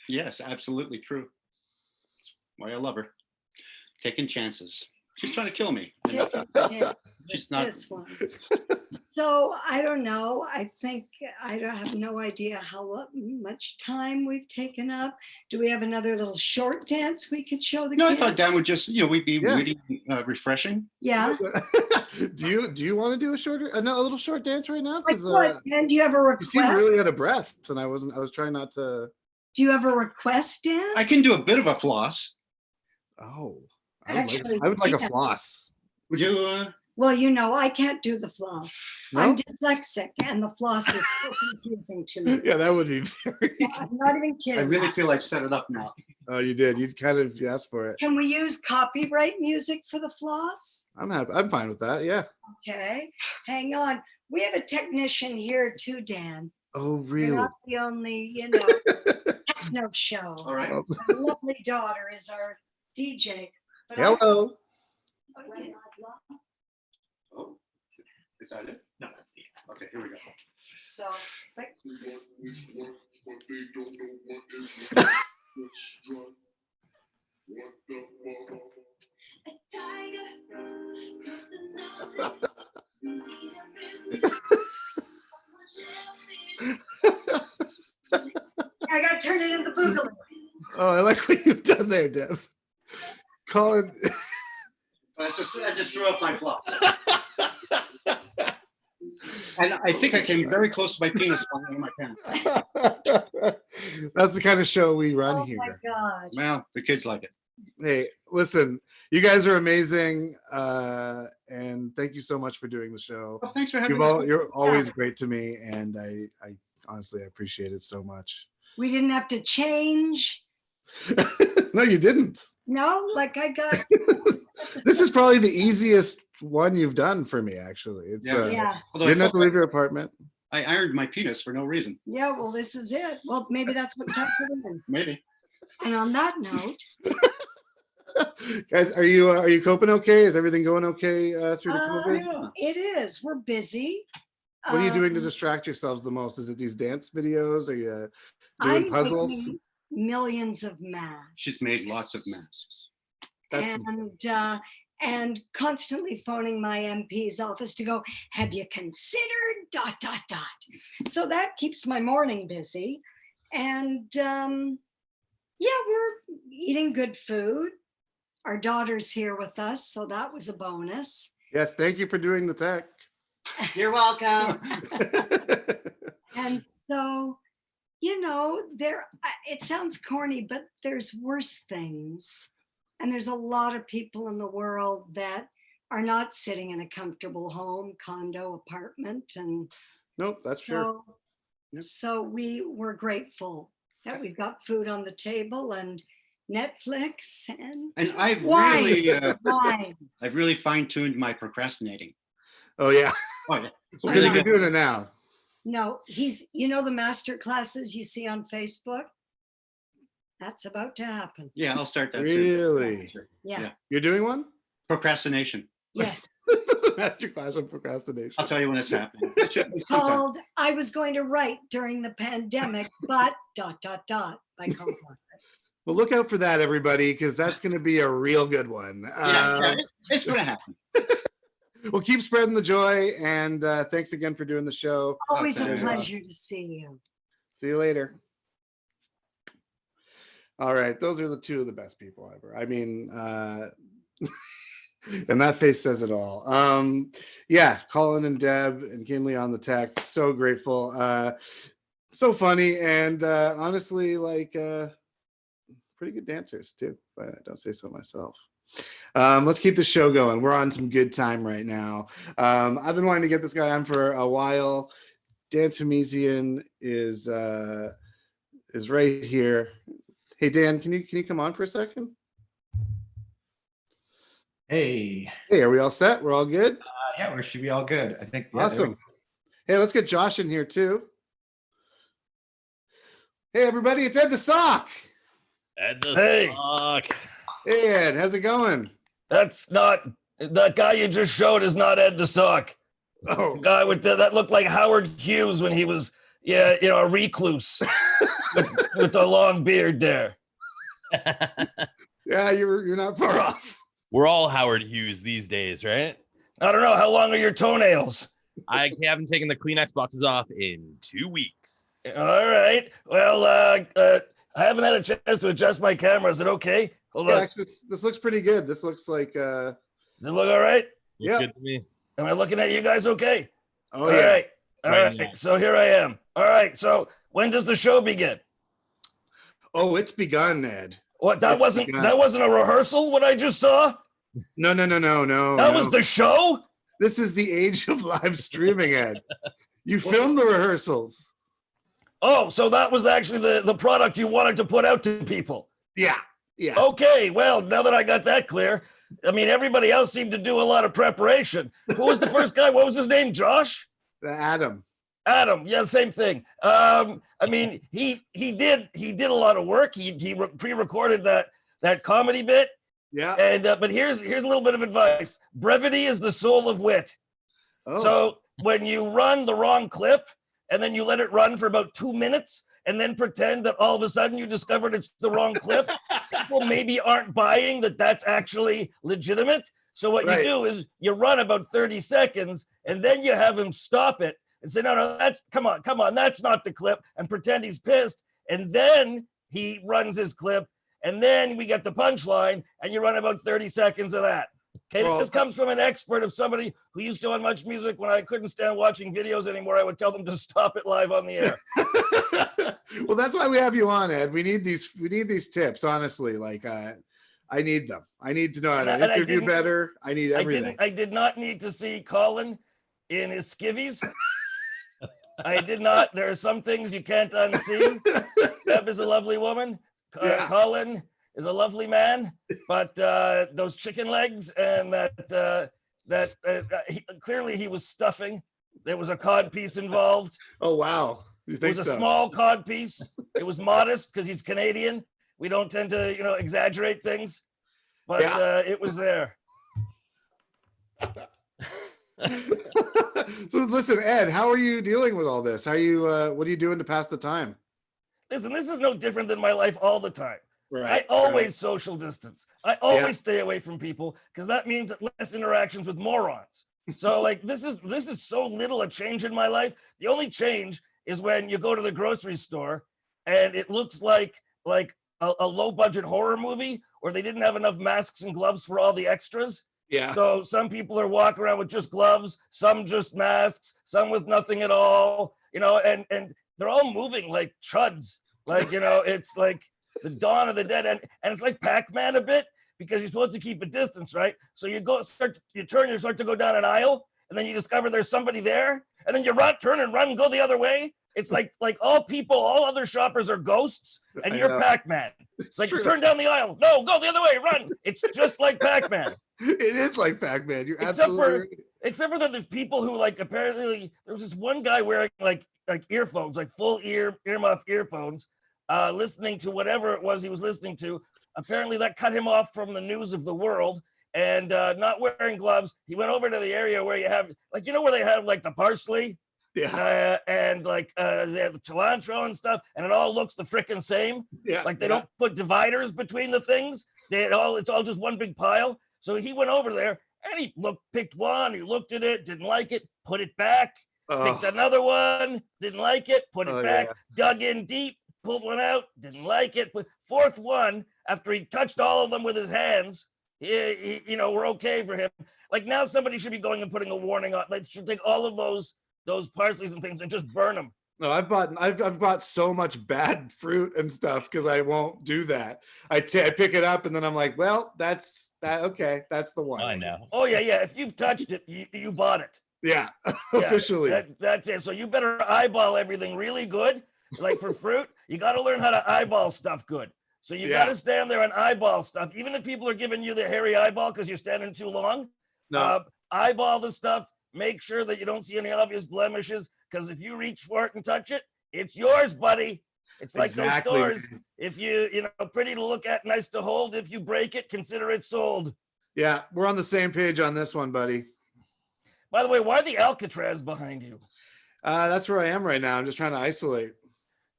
Yes, absolutely true. That's why I love her. Taking chances. She's trying to kill me. She's not. This one. So I don't know. I think I have no idea how much time we've taken up. Do we have another little short dance we could show the No, kids? I thought Dan would just, we'd be really refreshing. Yeah. Do you want to do a little short dance right now? Like what? And do you have a You request? seemed really out of breath, and I was trying not to. Do you have a request, Dan? I can do a bit of a floss. Oh, Actually, I would like a yeah. floss. Would you? Well, I can't do the floss. No? I'm dyslexic, and the floss is so confusing to me. Yeah, that would be very. I'm not even kidding. I really feel I've set it up now. Oh, you did. You asked for it. Can we use copyright music for the floss? I'm happy. I'm fine with that. Yeah. Okay, hang on. We have a technician here too, Dan. Oh, You're really? not the only, techno show. All right. My lovely daughter is our DJ. But Hello. Oh, is that it? No, that's the end. Okay, here we go. So, but I gotta turn it into boogaloo. Oh, I like what you've done there, Deb. Colin. I just threw up my floss. And I think I came very close to my penis falling in my pants. That's the kind of show we run here. Oh my God. Well, the kids like it. Hey, listen, you guys are amazing, and thank you so much for doing the show. Well, thanks for having me. You're always great to me, and I honestly appreciate it so much. We didn't have to change. No, you didn't. No, like I got. This is probably the easiest one you've done for me, actually. It's Yeah. Although you I didn't have to felt leave your apartment. I ironed my penis for no reason. Yeah, well, this is it. Well, maybe that's what kept it in. Maybe. And on that note, Guys, are you coping okay? Is everything going okay through the COVID? it is. We're busy. What are you doing to Um, distract yourselves the most? Is it these dance videos? Are you I'm doing puzzles? making millions of masks. She's made lots of masks. That's and constantly phoning my MP's office to go, have you considered ... So that keeps my morning busy. And yeah, we're eating good food. Our daughter's here with us, so that was a bonus. yes. Thank you for doing the tech. You're welcome. And so, it sounds corny, but there's worse things. And there's a lot of people in the world that are not sitting in a comfortable home, condo, apartment. And Nope, that's true. so we were grateful that we've got food on the table and Netflix and I've wine. really, Wine. I've really fine-tuned my procrastinating. Oh yeah. Oh, yeah. Because you're doing it now. No, the master classes you see on Facebook? That's about to happen. Yeah, I'll start that soon. Really? Yeah. You're doing one? Procrastination. Yes. Masterclass on procrastination. I'll tell you when it's happening. It should be It's sometime. called I Was Going to Write During the Pandemic, but ... by Coco. Well, look out for that, everybody, because that's going to be a real good one. Yeah, it's going to happen. Well, keep spreading the joy, and thanks again for doing the show. Always a And, pleasure to see you. See you later. All right, those are the two of the best people ever. I mean, and that face says it all. Yeah, Colin and Deb and Kinley on the tech. So grateful. So funny, and honestly, pretty good dancers too, if I don't say so myself. Let's keep the show going. We're on some good time right now. I've been wanting to get this guy on for a while. Dan Tamizian is right here. Hey Dan, can you come on for a second? Hey. Hey, are we all set? We're all good? Yeah, we should be all good. I think. Awesome. Hey, let's get Josh in here too. Hey, everybody, it's Ed the Sock. Ed the Hey. Sock. Hey, Ed, how's it going? That's not that guy you just showed is not Ed the Sock. Oh, the guy with that looked like Howard Hughes when he was a recluse with the long beard there. Yeah, you're not far off. We're all Howard Hughes these days, right? I don't know. How long are your toenails? I haven't taken the Kleenex boxes off in 2 weeks. All right. Well, I haven't had a chance to adjust my camera. Is it okay? Hold Yeah, on. actually, this looks pretty good. This looks like Does it look all right? Yeah. Good to me. Am I looking at you guys okay? Oh, All yeah. right. All Right right. now. So here I am. All right. So when does the show begin? Oh, it's begun, Ed. What? That It's begun. that wasn't a rehearsal. What I just saw. No. That was the show. This is the age of live streaming, Ed. You filmed the rehearsals. Oh, so that was actually the product you wanted to put out to people. Yeah. Yeah. Okay. Well, now that I got that clear, I mean, everybody else seemed to do a lot of preparation. Who was the first guy? What was his name? Josh? Adam. Adam. Yeah, same thing. I mean, he did a lot of work. He pre-recorded that comedy bit. Yeah. And but here's a little bit of advice. Brevity is the soul of wit. Oh. So when you run the wrong clip and then you let it run for about 2 minutes and then pretend that all of a sudden you discovered it's the wrong clip, people maybe aren't buying that that's actually legitimate. So what Right. you do is you run about 30 seconds and then you have him stop it and say, no, come on, that's not the clip, and pretend he's pissed. And then he runs his clip, and then we get the punchline, and you run about 30 seconds of that. Okay, Well, this comes from an expert of somebody who used to on Much Music. When I couldn't stand watching videos anymore, I would tell them to stop it live on the air. Well, that's why we have you on, Ed. We need these tips, honestly. Like I need them. I need to know how to And I interview didn't- better. I need everything. I did not need to see Colin in his skivvies. I did not. There are some things you can't unsee. Deb is a lovely woman. Yeah. Colin is a lovely man, but those chicken legs and clearly he was stuffing. There was a cod piece involved. Oh wow, you It think was a so? small cod piece. It was modest because he's Canadian. We don't tend to, exaggerate things, but Yeah. it was there. So listen, Ed, how are you dealing with all this? How are you? What are you doing to pass the time? Listen, this is no different than my life all the time. Right. I always social distance. I always stay away from people because that means less interactions with morons. So like this is so little a change in my life. The only change is when you go to the grocery store and it looks like a low budget horror movie where they didn't have enough masks and gloves for all the extras. Yeah. So some people are walking around with just gloves, some just masks, some with nothing at all, and they're all moving like chuds. Like, it's like the dawn of the dead. And it's like Pac-Man a bit because you're supposed to keep a distance, right? So you start to go down an aisle and then you discover there's somebody there and then you turn and run and go the other way. It's like all other shoppers are ghosts and I you're know. Pac-Man. It's like true. you turn down the aisle. No, go the other way, run. It's just like Pac-Man. It is like Pac-Man. You're Except absolutely right. for that there's people who like apparently there was this one guy wearing like earphones, like full earmuff earphones, listening to whatever it was he was listening to. Apparently that cut him off from the news of the world. And not wearing gloves, he went over to the area where you have where they have like the parsley, and like they have the cilantro and stuff, and it all looks the frickin' same. Yeah, Like they yeah. don't put dividers between the things. It's all just one big pile. So he went over there and he picked one, he looked at it, didn't like it, put it back, picked another one, didn't like it, put it Oh, back, yeah. dug in deep, pulled one out, didn't like it. But fourth one, after he touched all of them with his hands, we're okay for him. Like now somebody should be going and putting a warning on. They should take all of those parsleys and things and just burn them. No, I've bought so much bad fruit and stuff because I won't do that. I pick it up and then I'm like, well, that's that. Okay, that's the one. I know. Oh yeah. If you've touched it, you bought it. Yeah, Yeah, officially. that's it. So you better eyeball everything really good. Like for fruit, you got to learn how to eyeball stuff good. So you got to stand there and eyeball stuff, even if people are giving you the hairy eyeball because you're standing too long. No. Eyeball the stuff make sure that you don't see any obvious blemishes, because if you reach for it and touch it, it's yours, buddy. It's like Exactly, those stores. man. If you know, pretty to look at, nice to hold. If you break it, consider it sold. Yeah, we're on the same page on this one, buddy. By the way, why the Alcatraz behind you? That's where I am right now. I'm just trying to isolate.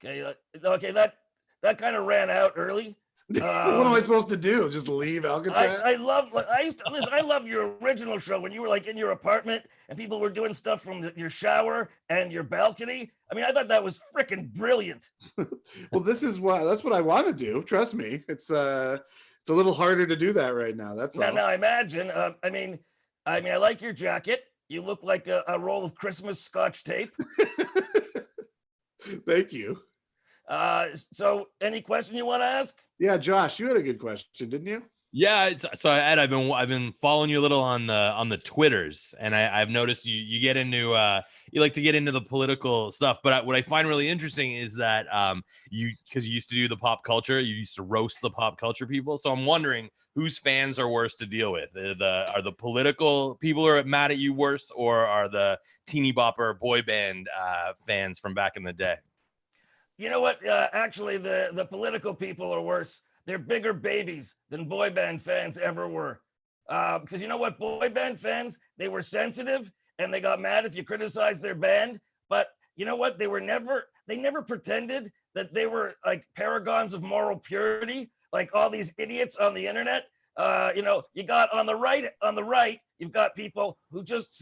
Okay, that kind of ran out early. What am I supposed to do? Just leave Alcatraz? I love, like, I used to listen. I love your original show when you were like in your apartment and people were doing stuff from your shower and your balcony. I mean, I thought that was freaking brilliant. Well, that's what I want to do. Trust me. It's a little harder to do that right now. That's all. Now imagine. I mean, I like your jacket. You look like a roll of Christmas Scotch tape. Thank you. So any question you want to ask? Yeah, Josh, you had a good question, didn't you? Yeah, so Ed, I've been following you a little on the Twitters, and I've noticed you get into you like to get into the political stuff. But what I find really interesting is that because you used to do the pop culture, you used to roast the pop culture people. So I'm wondering whose fans are worse to deal with. Are the political people who are mad at you worse, or are the teeny bopper boy band fans from back in the day? You know what? Actually, the political people are worse. They're bigger babies than boy band fans ever were. Because you know what? Boy band fans, they were sensitive and they got mad if you criticized their band. But you know what? They never pretended that they were like paragons of moral purity, like all these idiots on the internet. You know, you got on the right, you've got people who just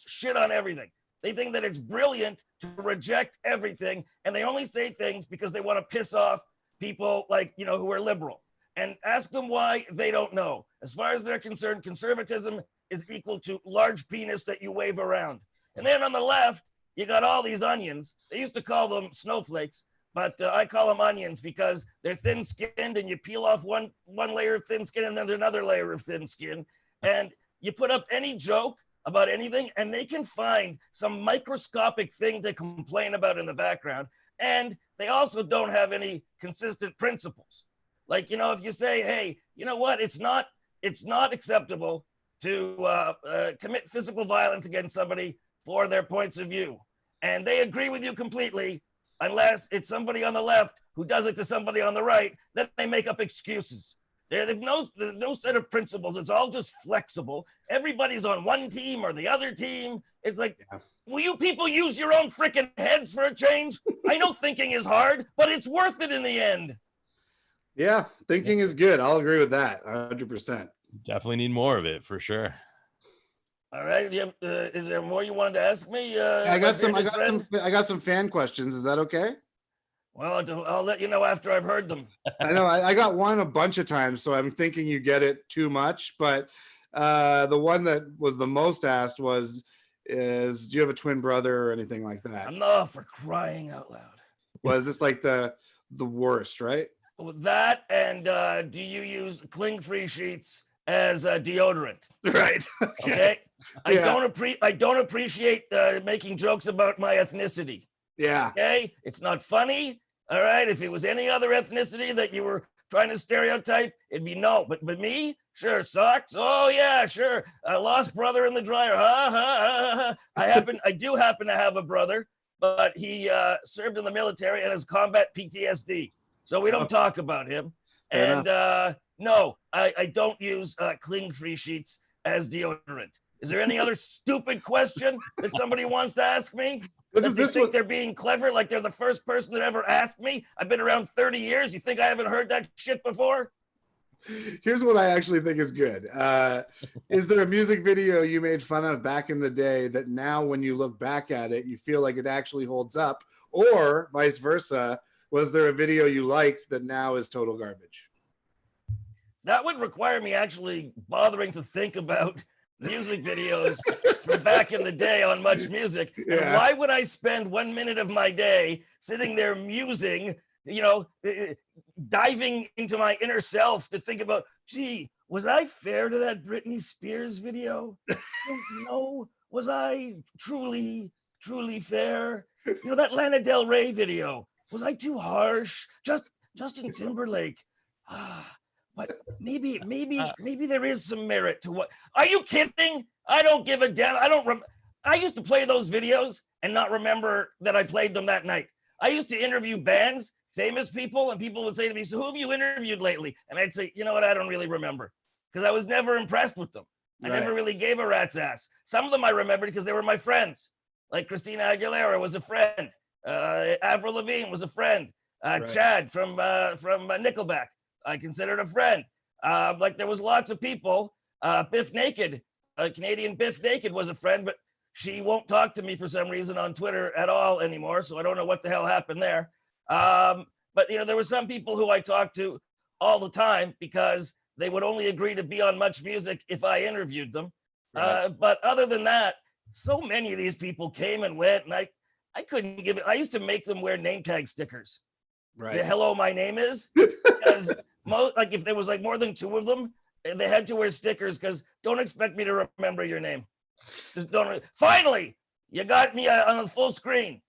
shit on everything. They think that it's brilliant to reject everything, and they only say things because they want to piss off people like, you know, who are liberal. And ask them why, they don't know. As far as they're concerned, conservatism is equal to large penis that you wave around. And then on the left, you got all these onions. They used to call them snowflakes, but I call them onions because they're thin-skinned, and you peel off one layer of thin skin and then another layer of thin skin. And you put up any joke about anything, and they can find some microscopic thing to complain about in the background. And they also don't have any consistent principles. Like, you know, if you say, hey, you know what, it's not acceptable to commit physical violence against somebody for their points of view, and they agree with you completely, unless it's somebody on the left who does it to somebody on the right, then they make up excuses. There's no set of principles. It's all just flexible. Everybody's on one team or the other team. It's like, will you people use your own freaking heads for a change? I know thinking is hard, but it's worth it in the end. Yeah, thinking is good. I'll agree with that 100%. Definitely need more of it for sure. All right. Is there more you wanted to ask me? I got some fan questions. Is that okay? Well, I'll let you know after I've heard them. I know I got one a bunch of times, so I'm thinking you get it too much. But the one that was the most asked was, do you have a twin brother or anything like that? I'm not, for crying out loud. Was this like the worst, right? That, and do you use cling-free sheets as a deodorant? Right. Okay. Yeah. I don't appreciate making jokes about my ethnicity. Yeah. Okay. It's not funny. All right. If it was any other ethnicity that you were trying to stereotype, it'd be no. But me, sure. Socks. Oh yeah, sure. A lost brother in the dryer. Ha ha ha. I do happen to have a brother, but he served in the military and has combat PTSD. So we don't talk about him. Fair And no, I don't use cling-free sheets as deodorant. Is there any other stupid question that somebody wants to ask me? They're being clever, like they're the first person that ever asked me? I've been around 30 years. You think I haven't heard that shit before? Here's what I actually think is good. Is there a music video you made fun of back in the day that now when you look back at it, you feel like it actually holds up? Or vice versa, was there a video you liked that now is total garbage? That would require me actually bothering to think about music videos from back in the day on Much Music. Yeah. And why would I spend 1 minute of my day sitting there musing, you know, diving into my inner self to think about, gee, was I fair to that Britney Spears video? I don't know. Was I truly fair? You know, that Lana Del Rey video, was I too harsh? Justin Timberlake. But maybe there is some merit to what. Are you kidding? I don't give a damn. I used to play those videos and not remember that I played them that night. I used to interview bands, famous people, and people would say to me, so who have you interviewed lately? And I'd say, you know what, I don't really remember, because I was never impressed with them. I never really gave a rat's ass. Some of them I remembered because they were my friends. Like Christina Aguilera was a friend. Avril Lavigne was a friend. Chad from Nickelback, I considered a friend. Like there was lots of people. Biff Naked, Canadian Biff Naked was a friend, but she won't talk to me for some reason on Twitter at all anymore. So I don't know what the hell happened there. But you know, there were some people who I talked to all the time because they would only agree to be on Much Music if I interviewed them. But other than that, so many of these people came and went, and I couldn't give it. I used to make them wear name tag stickers. The hello, my name is, because like if there was like more than 2 of them, they had to wear stickers because don't expect me to remember your name. Just don't. Finally, you got me on the full screen.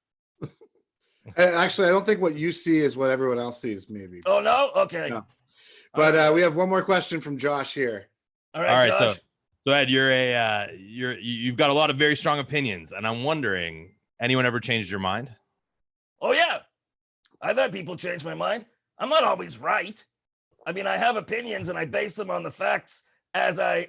Actually, I don't think what you see is what everyone else sees, maybe. Oh, no? Okay. No. But we have one more question from Josh here. All right, Josh. So Ed, you've got a lot of very strong opinions, and I'm wondering, anyone ever changed your mind? Oh yeah, I've had people change my mind. I'm not always right. I mean, I have opinions, and I base them on the facts as I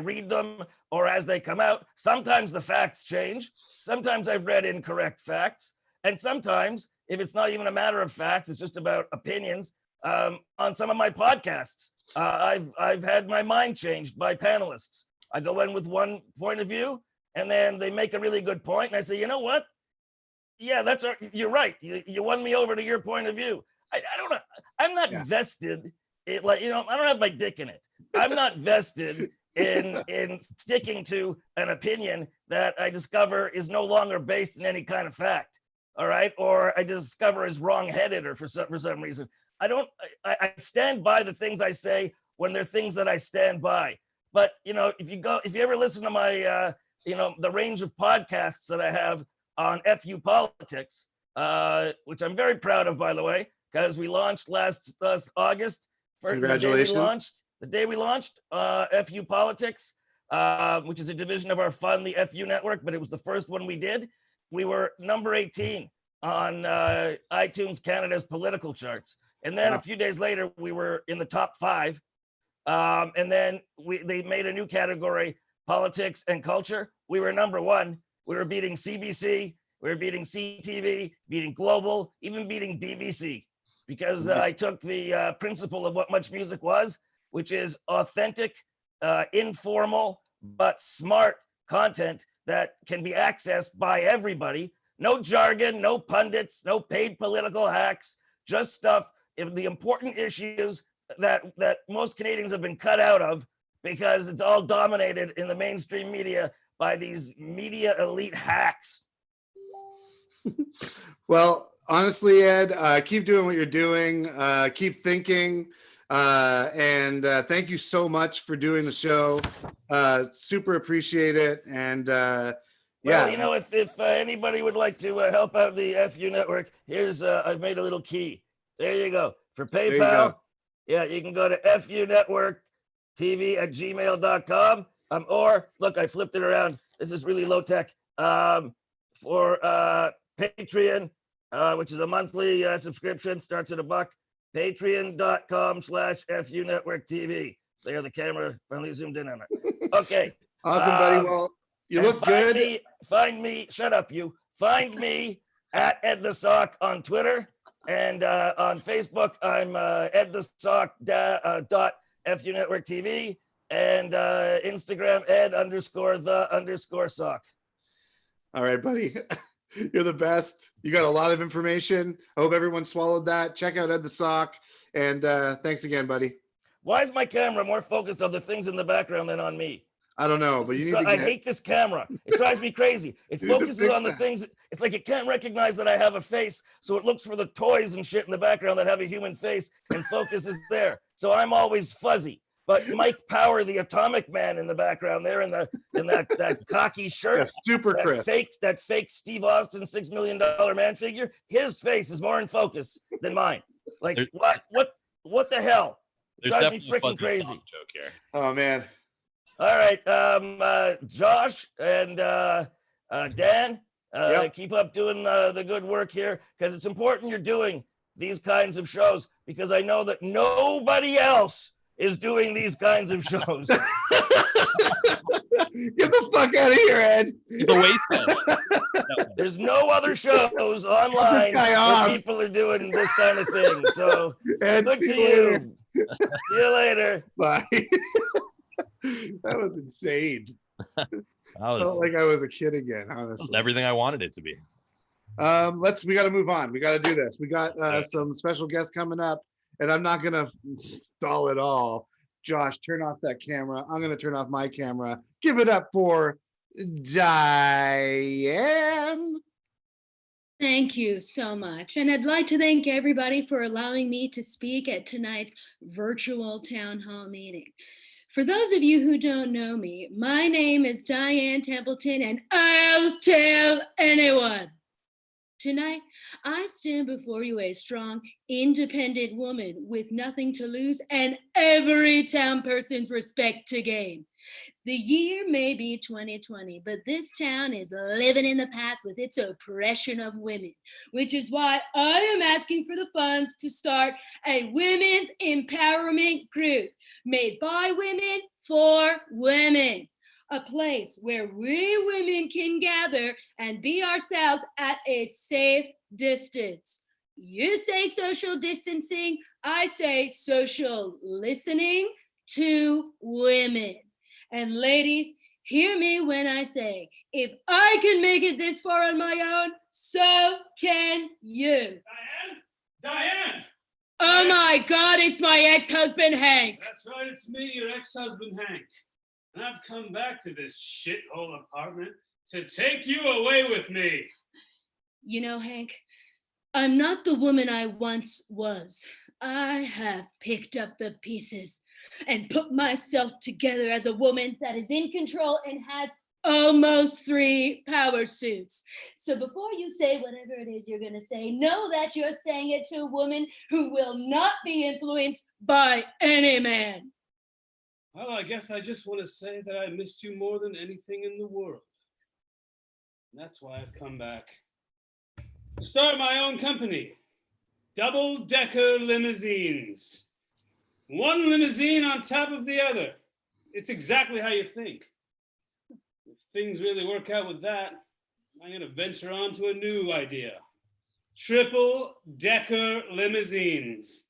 read them or as they come out. Sometimes the facts change. Sometimes I've read incorrect facts, and sometimes, if it's not even a matter of facts, it's just about opinions. On some of my podcasts, I've had my mind changed by panelists. I go in with one point of view, and then they make a really good point, and I say, you know what? Yeah, you're right. You won me over to your point of view. I don't know. I'm not vested. I don't have my dick in it. I'm not vested in sticking to an opinion that I discover is no longer based in any kind of fact. All right, or I discover is wrong-headed, or for some reason. I stand by the things I say when they're things that I stand by. But you know, if you ever listen to my the range of podcasts that I have on FU Politics, which I'm very proud of, by the way, because we launched last August. Congratulations. The day we launched FU Politics, which is a division of our fund, the FU Network, but it was the first one we did. We were number 18 on iTunes Canada's political charts. And then a few days later, we were in the top 5. And then they made a new category, politics and culture. We were number 1. We were beating CBC, we were beating CTV, beating Global, even beating BBC, because I took the principle of what Much Music was, which is authentic, informal, but smart content that can be accessed by everybody. No jargon, no pundits, no paid political hacks, just stuff. The important issues that most Canadians have been cut out of because it's all dominated in the mainstream media by these media elite hacks. Well, honestly, Ed, keep doing what you're doing. Keep thinking. And thank you so much for doing the show. Super appreciate it. And well, you know, if anybody would like to help out the FU Network, here's I've made a little key. There you go. For PayPal, you can go to funetworktv@gmail.com. Or look, I flipped it around. This is really low tech. For Patreon, which is a monthly subscription, starts at $1. Patreon.com/FU Network TV. There, the camera finally zoomed in on it. Okay. Awesome, buddy. Well, you look good. Find me. Shut up, you. Find me at Ed the Sock on Twitter. And on Facebook, I'm Ed the Sock .FU Network TV, and Instagram Ed_the_sock. All right, buddy. You're the best. You got a lot of information. I hope everyone swallowed that. Check out Ed the Sock. And thanks again, buddy. Why is my camera more focused on the things in the background than on me? I don't know, but you need to I hate this camera. It drives me crazy. It focuses on the things. It's like it can't recognize that I have a face, so it looks for the toys and shit in the background that have a human face and focuses there. So I'm always fuzzy. But Mike Power, the Atomic Man in the background there in that cocky shirt, super crisp. That fake Steve Austin $6 million man figure, his face is more in focus than mine. Like what the hell? There's Drives me definitely freaking crazy. Joke here. Oh man. All right, Josh and Dan, keep up doing the good work here, because it's important you're doing these kinds of shows, because I know that nobody else is doing these kinds of shows. Get the fuck out of here, Ed. There's no other shows online guy where off. people are doing this kind of thing. So Ed, good see to you later. you. See you later. Bye. That was insane. That was Felt like I was a kid again, honestly. everything I wanted it to be. We got to move on. We got to do this. We got some special guests coming up, and I'm not gonna stall it all. Josh, turn off that camera. I'm gonna turn off my camera. Give it up for Diane. Thank you so much. And I'd like to thank everybody for allowing me to speak at tonight's virtual town hall meeting. For those of you who don't know me, my name is Diane Templeton, and I'll tell anyone. Tonight, I stand before you a strong, independent woman with nothing to lose and every town person's respect to gain. The year may be 2020, but this town is living in the past with its oppression of women, which is why I am asking for the funds to start a women's empowerment group made by women for women. A place where we women can gather and be ourselves at a safe distance. You say social distancing, I say social listening to women. And ladies, hear me when I say, if I can make it this far on my own, so can you. Diane! Oh my God, it's my ex-husband, Hank. That's right, it's me, your ex-husband, Hank. And I've come back to this shithole apartment to take you away with me. You know, Hank, I'm not the woman I once was. I have picked up the pieces and put myself together as a woman that is in control and has almost 3 power suits. So before you say whatever it is you're going to say, know that you're saying it to a woman who will not be influenced by any man. Well, I guess I just want to say that I missed you more than anything in the world. And that's why I've come back. Start my own company. Double-decker limousines. One limousine on top of the other. It's exactly how you think. If things really work out with that, I'm going to venture on to a new idea. Triple-decker limousines.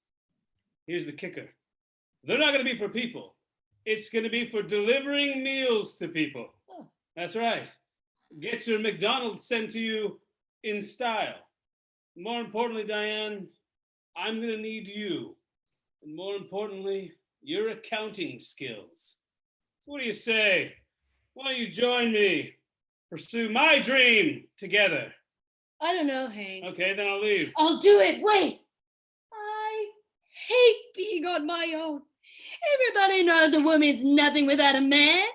Here's the kicker. They're not going to be for people. It's going to be for delivering meals to people. Oh. That's right. Get your McDonald's sent to you in style. More importantly, Diane, I'm going to need you. And more importantly, your accounting skills. So what do you say? Why don't you join me? Pursue my dream together. I don't know, Hank. Okay, then I'll leave. I'll do it. Wait. I hate being on my own. Everybody knows a woman's nothing without a man.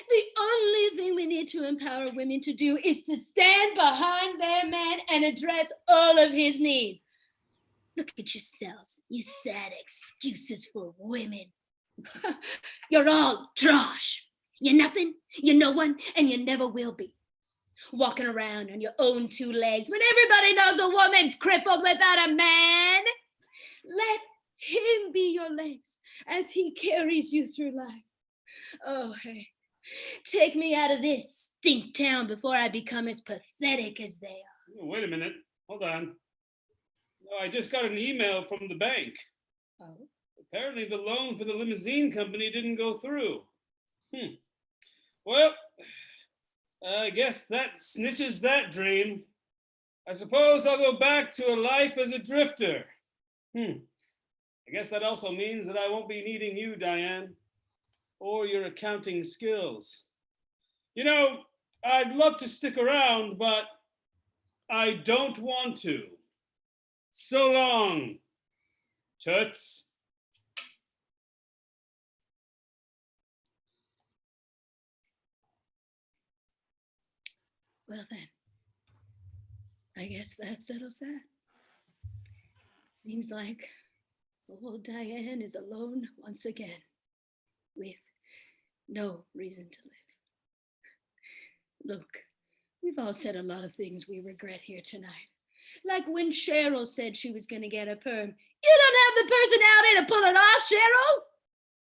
The only thing we need to empower women to do is to stand behind their man and address all of his needs. Look at yourselves, you sad excuses for women. You're all drosh. You're nothing, you're no one, and you never will be. Walking around on your own 2 legs when everybody knows a woman's crippled without a man. Let him be your legs as he carries you through life. Oh, hey, take me out of this stink town before I become as pathetic as they are. Oh, wait a minute. Hold on. Oh, I just got an email from the bank. Oh? Apparently the loan for the limousine company didn't go through. Well, I guess that snitches that dream. I suppose I'll go back to a life as a drifter. I guess that also means that I won't be needing you, Diane, or your accounting skills. You know, I'd love to stick around, but I don't want to. So long, Toots. Well then, I guess that settles that. Seems like old Diane is alone once again with no reason to live. Look, we've all said a lot of things we regret here tonight. Like when Cheryl said she was going to get a perm. You don't have the personality to pull it off, Cheryl.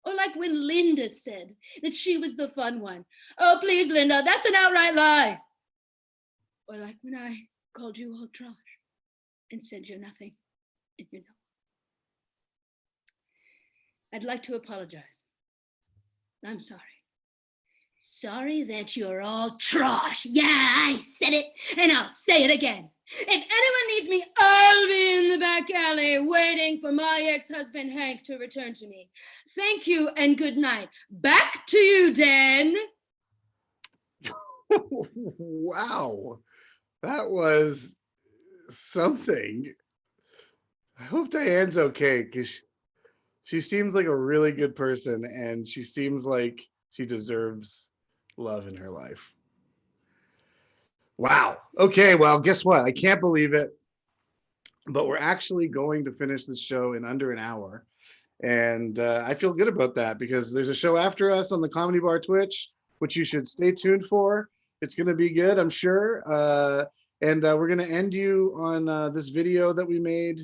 Or like when Linda said that she was the fun one. Oh, please, Linda, that's an outright lie. Or like when I called you all trash and said you're nothing and you're no. I'd like to apologize. I'm sorry. Sorry that you're all trash. Yeah, I said it, and I'll say it again. If anyone needs me, I'll be in the back alley waiting for my ex-husband Hank to return to me. Thank you and good night. Back to you, Dan. Wow, that was something. I hope Diane's okay, because she seems like a really good person, and she seems like she deserves love in her life. Wow. Okay, well, guess what? I can't believe it, but we're actually going to finish this show in under an hour. And I feel good about that, because there's a show after us on the Comedy Bar Twitch, which you should stay tuned for. It's going to be good, I'm sure. And we're going to end you on this video that we made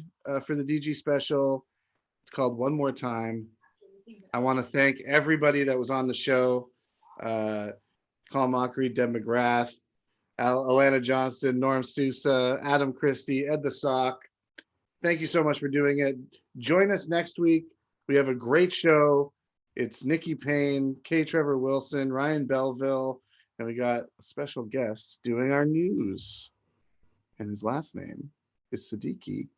for the DG special. It's called One More Time. I want to thank everybody that was on the show. Colin Mockery, Deb McGrath, Alana Johnston, Norm Sousa, Adam Christie, Ed the Sock. Thank you so much for doing it. Join us next week. We have a great show. It's Nikki Payne, K. Trevor Wilson, Ryan Belleville, and we got a special guest doing our news. And his last name is Siddiqui,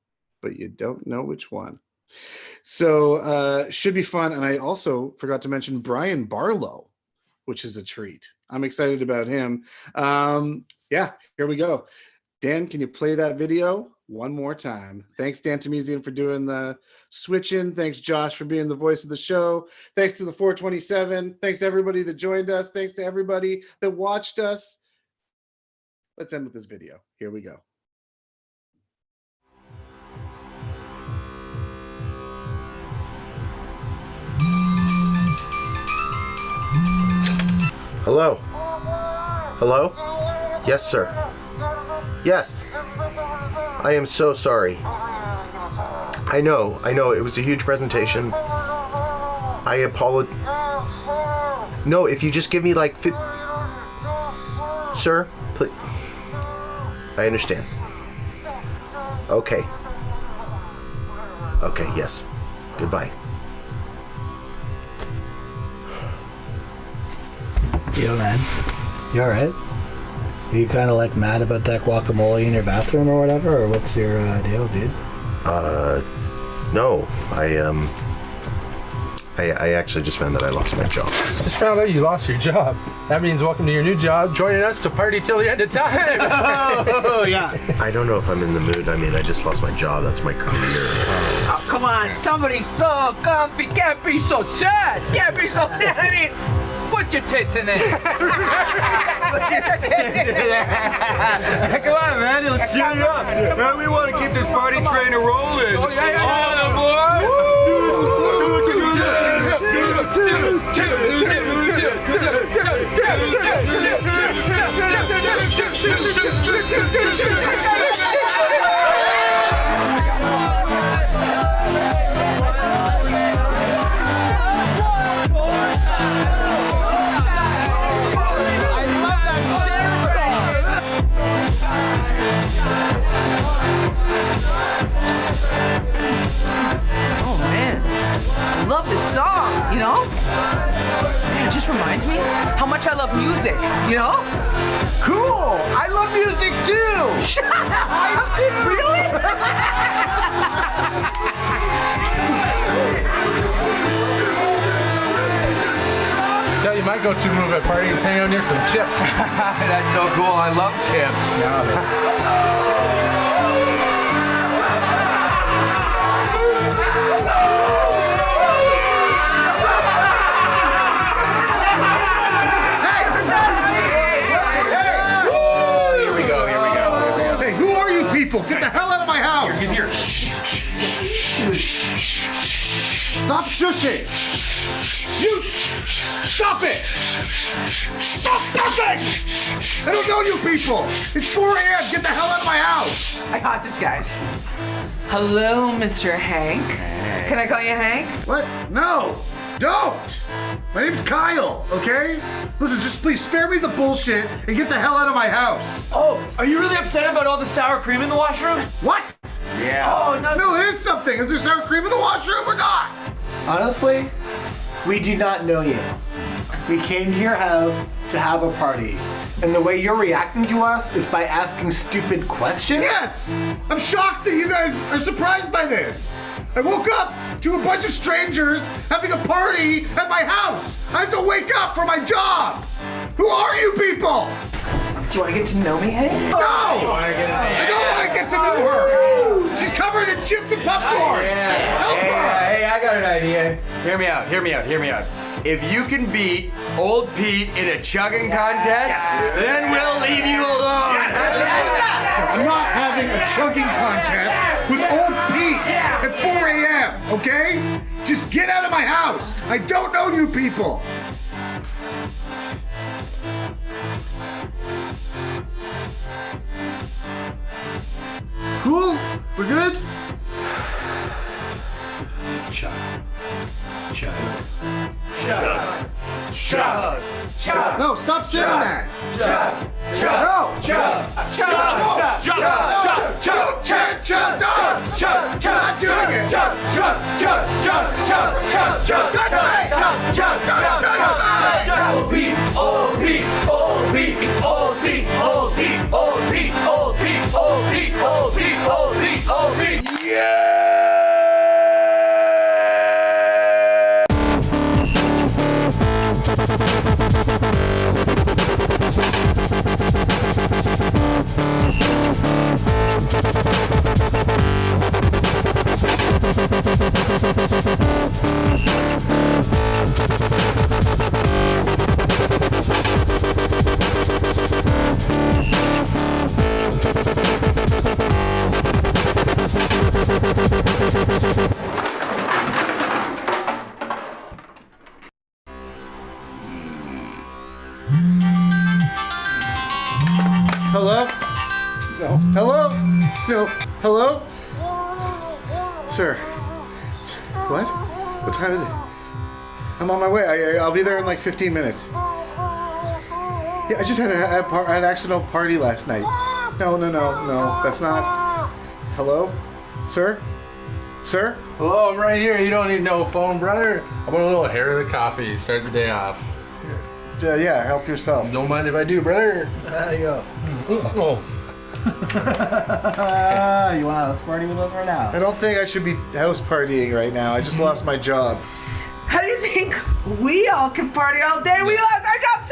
but you don't know which one. So should be fun. And I also forgot to mention Brian Barlow, which is a treat. I'm excited about him. Yeah, here we go. Dan, can you play that video one more time? Thanks, Dan Tamizian, for doing the switch-in. Thanks, Josh, for being the voice of the show. Thanks to the 427. Thanks to everybody that joined us. Thanks to everybody that watched us. Let's end with this video. Here we go. Hello? Hello? Yes, sir. Yes. I am so sorry. I know. It was a huge presentation. I apologize. No, if you just give me like... Sir, please. I understand. Okay. Okay, yes. Goodbye. Yo, man, you all right? Are you kind of like mad about that guacamole in your bathroom or whatever, or what's your deal, dude? No, I actually just found that I lost my job. Just found out you lost your job. That means welcome to your new job, joining us to party till the end of time. Oh, yeah. I don't know if I'm in the mood. I mean, I just lost my job. That's my career. Oh, come on, somebody's so comfy. Can't be so sad. Can't be so sad. I mean, put your tits in it. Put your tits in it. Come on, man. Let's cheer you up. Man, we want to keep this party train rolling. Oh, yeah. All aboard. Do what you Oh, man. I love this song, you know? Man, it just reminds me how much I love music, you know? Cool! I love music too! Shut up! I do! Really? Tell you, my go-to move at parties is hang out near some chips. That's so cool. I love chips. Hey, who are you people? Get the hell out of my house! He's here. Stop shushing! You stop it! Stop dancing! I don't know you people. It's 4 a.m. Get the hell out of my house. I got this, guys. Hello, Mr. Hank. Can I call you Hank? What? No, don't. My name's Kyle, okay? Listen, just please spare me the bullshit and get the hell out of my house. Oh, are you really upset about all the sour cream in the washroom? What? Yeah. Oh, no. No, there's something. Is there sour cream in the washroom or not? Honestly, we do not know you. We came to your house to have a party. And the way you're reacting to us is by asking stupid questions? Yes! I'm shocked that you guys are surprised by this. I woke up to a bunch of strangers having a party at my house. I have to wake up for my job. Who are you people? Do you want to get to know me, Hank? No! I don't want to get to know her. She's covered in chips and popcorn. Help her. Hey, I got an idea. Hear me out. If you can beat Old Pete in a chugging contest, then we'll leave you alone. I'm not having a chugging contest with Old Pete at 4 a.m., okay? Just get out of my house. I don't know you people. Cool? We're good? Chug. Chug. Chug. Chug. Chug. No, stop saying that. Chug. Chug. No. Chug. Chug. Chug. Chug. Chug. Chug. Chug. No. Chug. Chug. Not doing it. Chug. Chug. Chug. Chug. Chug. Chug. Chug. Touch me. Chug. Chug. Don't touch me. Old Pete. Old Pete. Old Pete. Old Pete. Old Pete. Old Pete. Old Pete. Old Pete. Old Pete. Old Pete. Old Pete. Yeah. Hello? No. Hello? No. Hello? Sir. What? What time is it? I'm on my way. I'll be there in like 15 minutes. Yeah, I just had an accidental party last night. No. That's not. Hello? Sir? Sir? Hello, I'm right here. You don't need no phone, brother. I want a little hair of the coffee. Start the day off. Yeah, help yourself. Don't mind if I do, brother. There you go. Oh. You want to house party with us right now? I don't think I should be house partying right now. I just lost my job. How do you think we all can party all day? We lost our jobs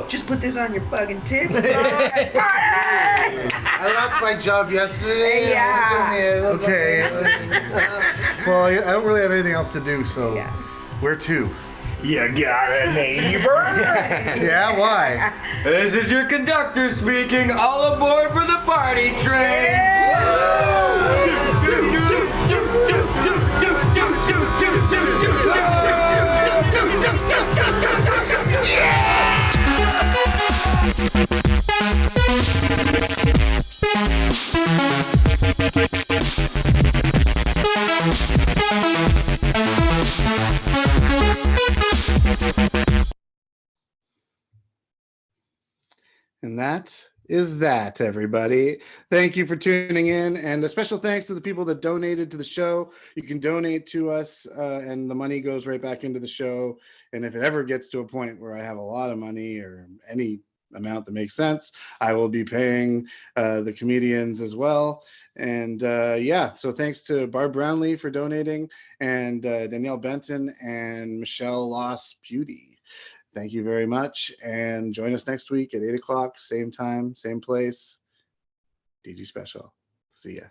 too! Just put this on your fucking tits, bro. and party! I lost my job yesterday. Yeah. Okay. Well, I don't really have anything else to do, so where to? You got a neighbor? Yeah, why? This is your conductor speaking. All aboard for the party train. And that is that, everybody. Thank you for tuning in, and a special thanks to the people that donated to the show. You can donate to us, and the money goes right back into the show. And if it ever gets to a point where I have a lot of money or any amount that makes sense, I will be paying the comedians as well. And so thanks to Barb Brownlee for donating, and Danielle Benton and Michelle Loss Beauty. Thank you very much, and join us next week at 8 o'clock, same time, same place. DG Special. See ya.